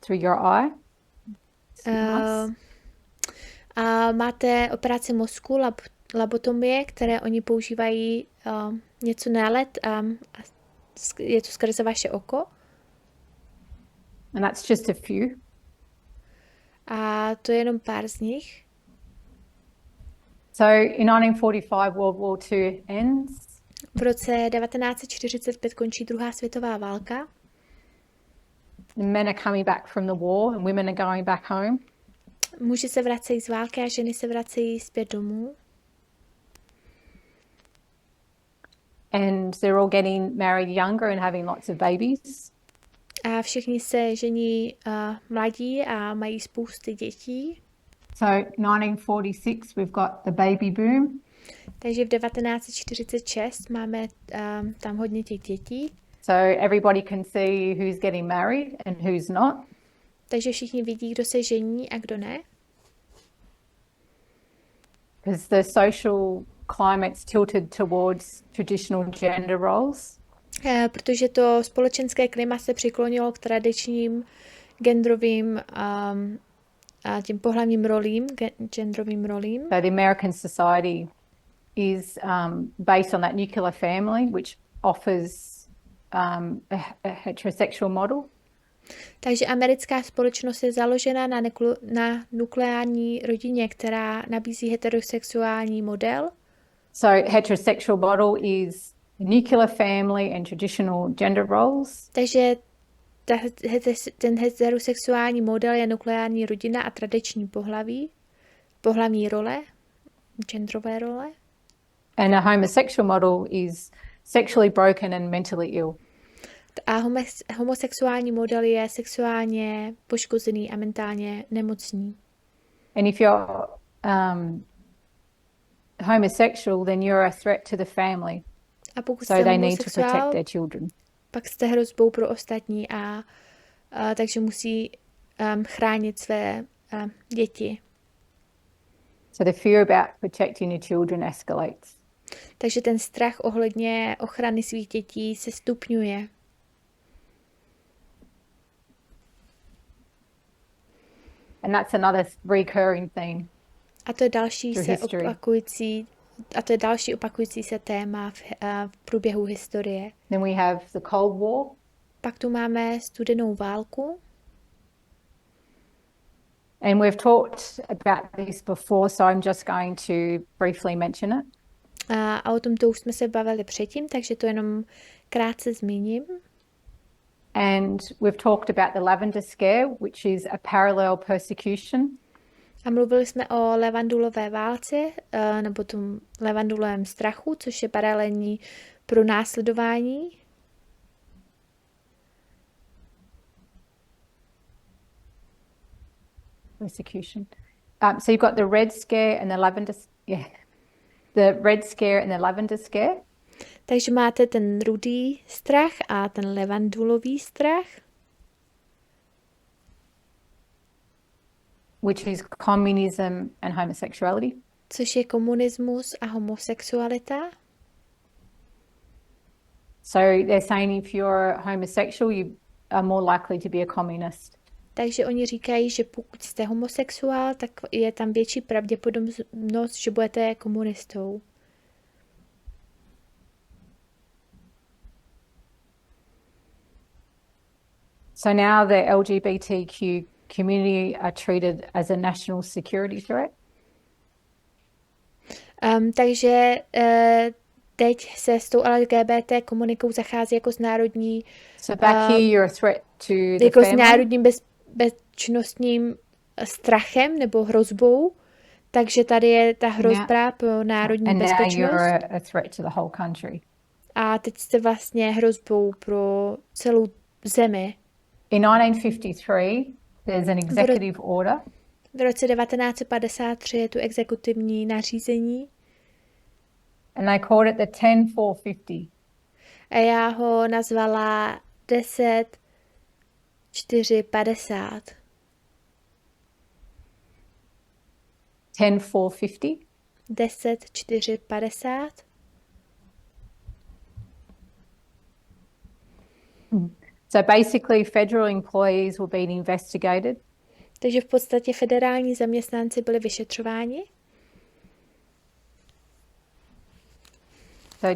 through your eye. A máte operaci mozku, lobotomie, které oni používají něco nálet a je to skrze vaše oko. And that's just a few. A to je jenom pár z nich. So in 1945, World War II ends. V roce 1945 končí druhá světová válka. Men are coming back from the war and women are going back home. Muži se vracejí z války a ženy se vracejí zpět domů. And they're all getting married younger and having lots of babies. A všichni se žení mladí a mají spousty dětí. So 1946 we've got the baby boom. Takže v 1946 máme tam hodně těch dětí. So everybody can see who's getting married and who's not. Takže všichni vidí, kdo se žení a kdo ne. Because the social climate's tilted towards traditional gender roles. Protože to společenské klima se přiklonilo k tradičním genderovým a těm pohlavním rolím, genderovým rolím. So the American society is based on that nuclear family, which offers a heterosexual model. Takže americká společnost je založena na nukleární rodině, která nabízí heterosexuální model. So heterosexual model is nuclear family and traditional gender roles. Takže ten heterosexuální model je nukleární rodina a tradiční pohlavní role, genderové role. And a homosexual model is sexually broken and mentally ill. A homosexuální model je sexuálně poškozený a mentálně nemocný. And if you're homosexual, then you're a threat to the family. A pokud so jste they need to protect their children. Pak jste hrozbou pro ostatní a takže musí chránit své děti. So the fear about protecting your children escalates. Takže ten strach ohledně ochrany svých dětí se stupňuje. And that's another recurring theme. A to je další opakující se téma v průběhu historie. Then we have the Cold War. Pak tu máme studenou válku. And we've talked about this before, so I'm just going to briefly mention it. A o tomto už jsme se bavili předtím, takže to jenom krátce zmíním. And we've talked about the Lavender Scare, which is a parallel persecution. A mluvili jsme o levandulové válce, nebo tom levandulovém strachu, což je paralelní pro následování. Persecution. So you've got the Red Scare and the Lavender, the Red Scare and the Lavender Scare. Takže máte ten rudý strach a ten levandulový strach. Which is communism and homosexuality. Což je komunismus a homosexualita. So they're saying if you're homosexual, you are more likely to be a communist. Takže oni říkají, že pokud jste homosexuál, tak je tam větší pravděpodobnost, že budete komunistou. So now the LGBTQ community are treated as a national security threat. Takže teď se s tou LGBT komunikou zachází jako s národní so back here you're a threat to the jako family. S národním bezpečnostním strachem nebo hrozbou. Takže tady je ta hrozba pro národní bezpečnost. And now you're a threat to the whole country. A teď jste vlastně hrozbou pro celou zemi. In 1953 there's an executive order. V roce 1953 je tu exekutivní nařízení. And they called it the 10-4-50. A já ho nazvala 10-4-50. 10-4-50? 10-4-50. So basically federal employees were being investigated. Takže v podstatě federální zaměstnanci byli vyšetřováni. So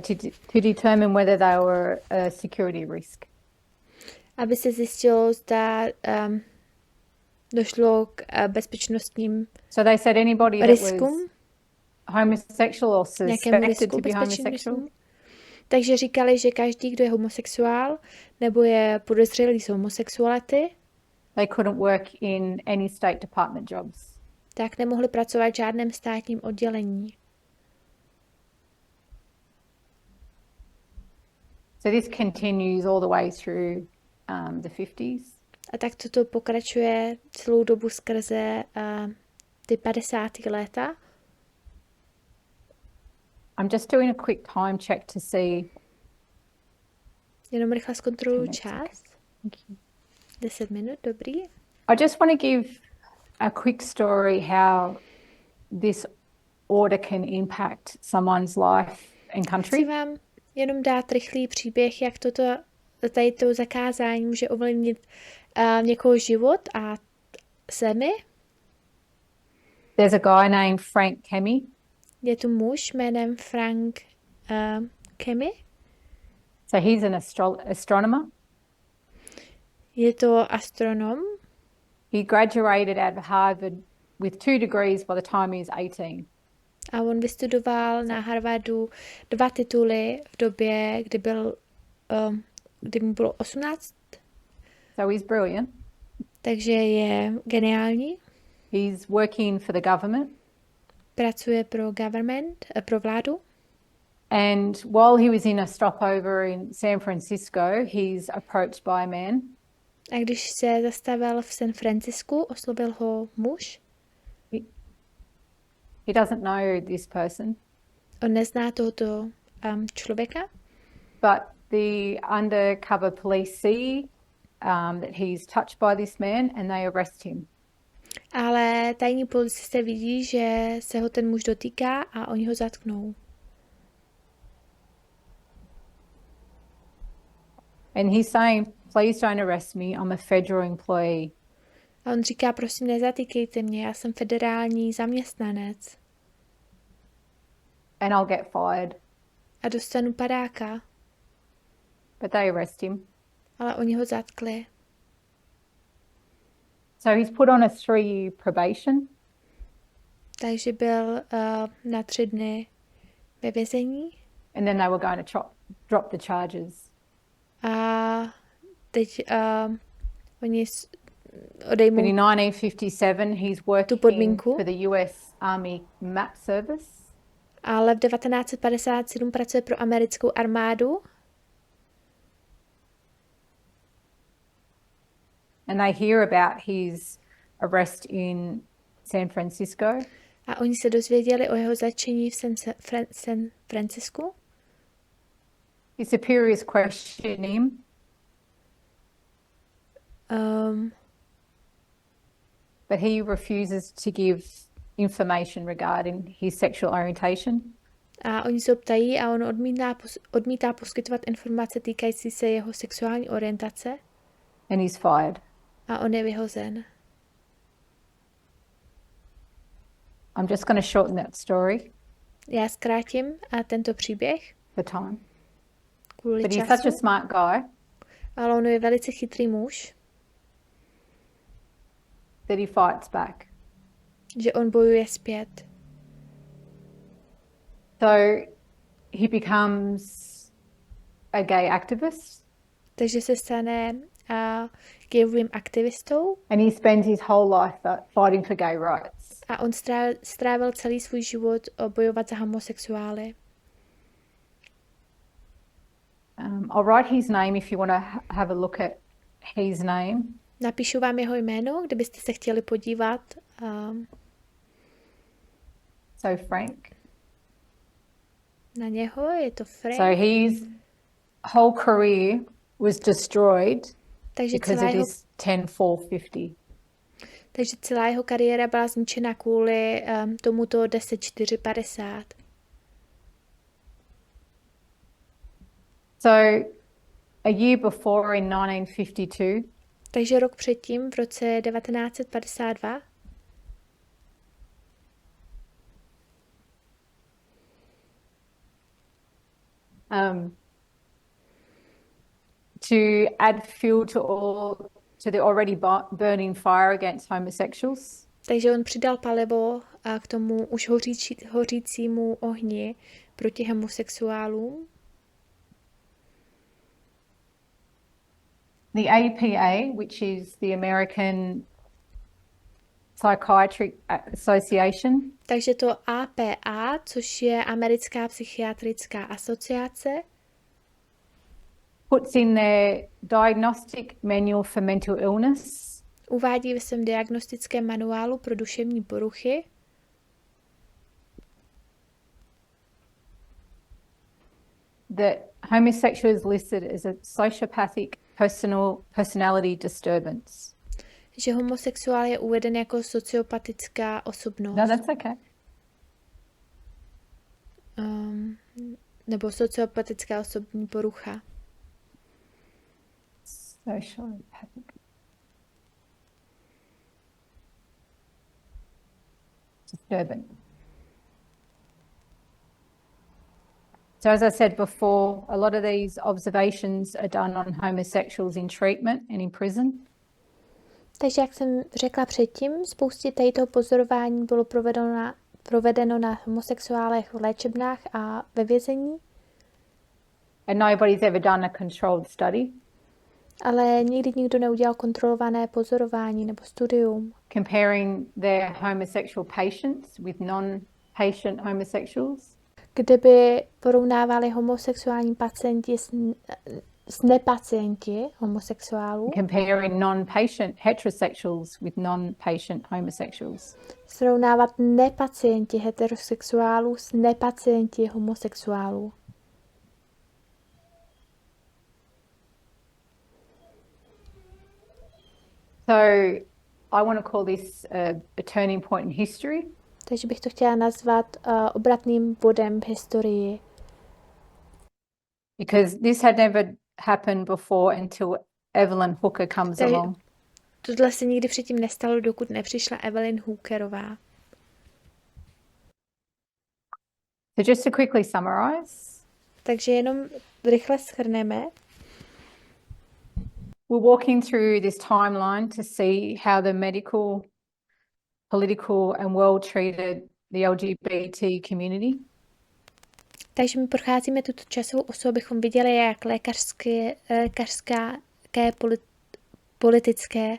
to determine whether they were a security risk. Aby se zjistilo, zda došlo k bezpečnostním So they said anybody that was riskům, homosexual or nějakému suspected risku, to be bezpečným homosexual. riskům. Takže říkali, že každý, kdo je homosexuál nebo je podezřelý z homosexuality, They couldn't work in any state department jobs. tak nemohli pracovat v žádném státním oddělení. So this continues all the way through the 50s. A tak toto pokračuje celou dobu skrze ty 50. léta. I'm just doing a quick time check to see. Jenom rychle zkontroluji čas. 10 minut, dobrý. I just want to give a quick story how this order can impact someone's life and country. Chci vám jenom dát rychlý příběh, jak tady to zakázání může ovlivnit někoho život a zemi. There's a guy named Frank Kemi. Je tu muž jménem Frank Kemi. So he's an astronomer. Je to astronom. He graduated out of Harvard with 2 degrees by the time he was 18. A on vystudoval na Harvardu 2 tituly v době, kdy mu bylo 18. So he's brilliant. Takže je geniální. He's working for the government. Pracuje pro vládu. And while he was in a stopover in San Francisco, he's approached by a man. A když se zastavil v San Francisku, oslovil ho muž. He doesn't know this person. On nezná tohoto člověka. But the undercover police see that he's touched by this man and they arrest him. Ale tajní policisté vidí, že se ho ten muž dotýká a oni ho zatknou. And he's saying, please don't arrest me, I'm a federal employee. A on říká, prosím, nezatýkejte mě, já jsem federální zaměstnanec. And I'll get fired. A dostanu padáka. But they arrest him. Ale oni ho zatkli. So he's put on a 3-year probation. Takže byl na 3 dny ve vězení. And then they were going to drop the charges. A teď oni odejmou But in 1957 he's working for the US Army Map Service. Ale v 1957 pracuje pro americkou armádu. And they hear about his arrest in San Francisco. A oni se dozvěděli o jeho zatčení v San Francisku. His superiors question him. But he refuses to give information regarding his sexual orientation. A oni se ptají a on odmítá poskytovat informace týkající se jeho sexuální orientace. And he's fired. A on je vyhozen. I'm just going to shorten that story. Já zkrátím tento příběh. For time. Kvůli But času. he's such a smart guy. Ale on je velice chytrý muž. That he fights back. Že on bojuje zpět. So he becomes a gay activist. Takže se stane gayovým aktivistou. And he spends his whole life fighting for gay rights. A on strávil celý svůj život bojovat za homosexuály. I'll write his name if you want to have a look at his name. Napíšu vám jeho jméno, kdybyste se chtěli podívat. So Frank. Na něho je to Frank. So his whole career was destroyed because of this 10-4-50. Takže celá jeho kariéra byla zničena kvůli tomuto 10-4-50. So a year before in 1952. Takže rok předtím, v roce 1952, to add fuel to the already burning fire against homosexuals. Takže on přidal palivo k tomu už hořícímu ohni proti homosexuálům. The APA, which is the American Psychiatric Association. Takže to APA, což je Americká psychiatrická asociace, puts in their diagnostic manual for mental illness. Uvádí ve svém diagnostickém manuálu pro duševní poruchy, that homosexual is listed as a sociopathic personality disturbance. Že homosexuál je uveden jako sociopatická osobnost. No, that's okay. Nebo sociopatická osobní porucha. Sociopathic. Disturbance. So as I said before, a lot of these observations are done on homosexuals in treatment and in prison. Takže jak jsem řekla předtím, spoustě toho pozorování bylo provedeno na homosexuálech v léčebnách a ve vězení. And nobody's ever done a controlled study. Ale nikdy nikdo neudělal kontrolované pozorování nebo studium. Comparing their homosexual patients with non-patient homosexuals. Kdyby porovnávali homosexuální pacienti s nepacienti homosexuálů. Comparing non-patient heterosexuals with non-patient homosexuals. Srovnávat nepacienti heterosexuálů s nepacienti homosexuálů. So I want to call this a turning point in history. Takže bych to chtěla nazvat obratným bodem v historii. Because this had never happened before until Evelyn Hooker comes along. Tohle se nikdy předtím nestalo, dokud nepřišla Evelyn Hookerová. So just to quickly summarize. Takže jenom rychle shrneme. We're walking through this timeline to see how the medical, political and world treated the LGBT community. Takže my procházíme tuto časovou osu, abychom viděli, jak lékařské, politické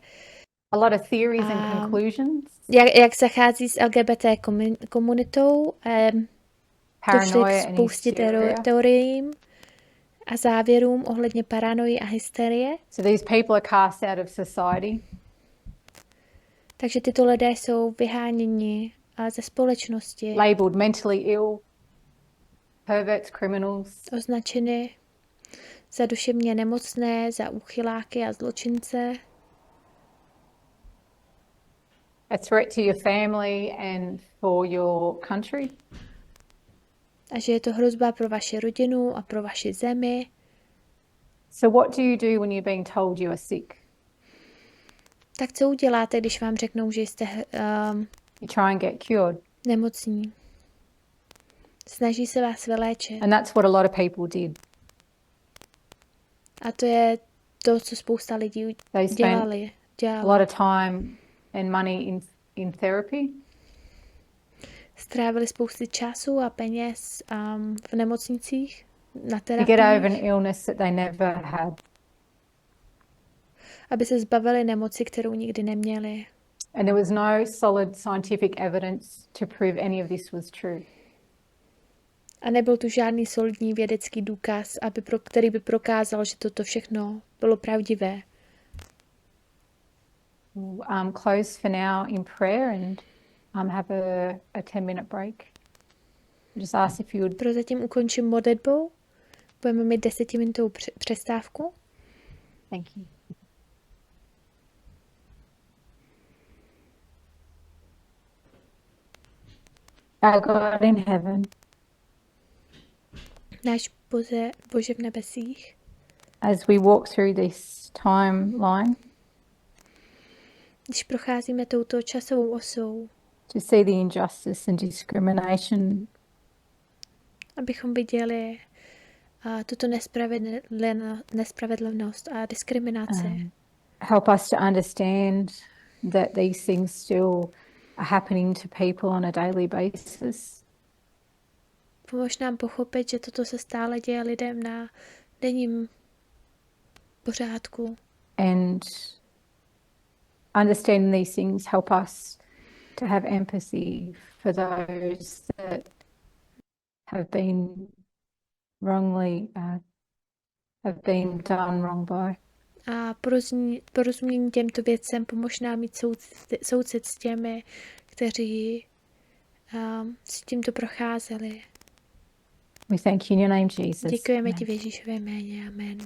a lot of theories and conclusions. Jak zachází s LGBT komunitou, došli k spoustě teoriím a závěrům ohledně paranoji a hysterie. So these people are cast out of society. Takže tyto lidé jsou vyháněni ze společnosti. Labeled mentally ill, perverts, criminals. Označeny za duševně nemocné, za úchyláky a zločince. A threat to your family and for your country. A že je to hrozba pro vaši rodinu a pro vaši zemi. So what do you do when you're being told you are sick? Tak co uděláte, když vám řeknou, že jste you try and get cured. Nemocní. Snaží se vás vyléčit. And that's what a lot of people did. A to je to, co spousta lidí dělali. A lot of time and money in therapy. Strávili spousty času a peněz v nemocnicích na To terapii. get over an illness that they never had. Aby se zbavili nemoci, kterou nikdy neměli. And there was no solid scientific evidence to prove any of this was true. A nebyl tu žádný solidní vědecký důkaz, který by prokázal, že toto všechno bylo pravdivé. Close for now in prayer and have a 10-minute break. Just ask if you would. Prozatím ukončím modlitbou. Budeme mít 10minutovou přestávku. Thank you. Our God in heaven. Náš Bože v nebesích. As we walk through this timeline. Když procházíme touto časovou osou. To see the injustice and discrimination. Abychom viděli tuto nespravedlnost a diskriminaci. help us to understand that these things still are happening to people on a daily basis. Pomož nám pochopit, že toto se stále děje lidem na denním pořádku. And understanding these things help us to have empathy for those that have been wrongly have been done wrong by. A porozumění těmto věcem pomož nám mít soucit s těmi, kteří s tímto procházeli. We thank you in your name, Jesus. Děkujeme ti v Ježíšově jméně. Amen.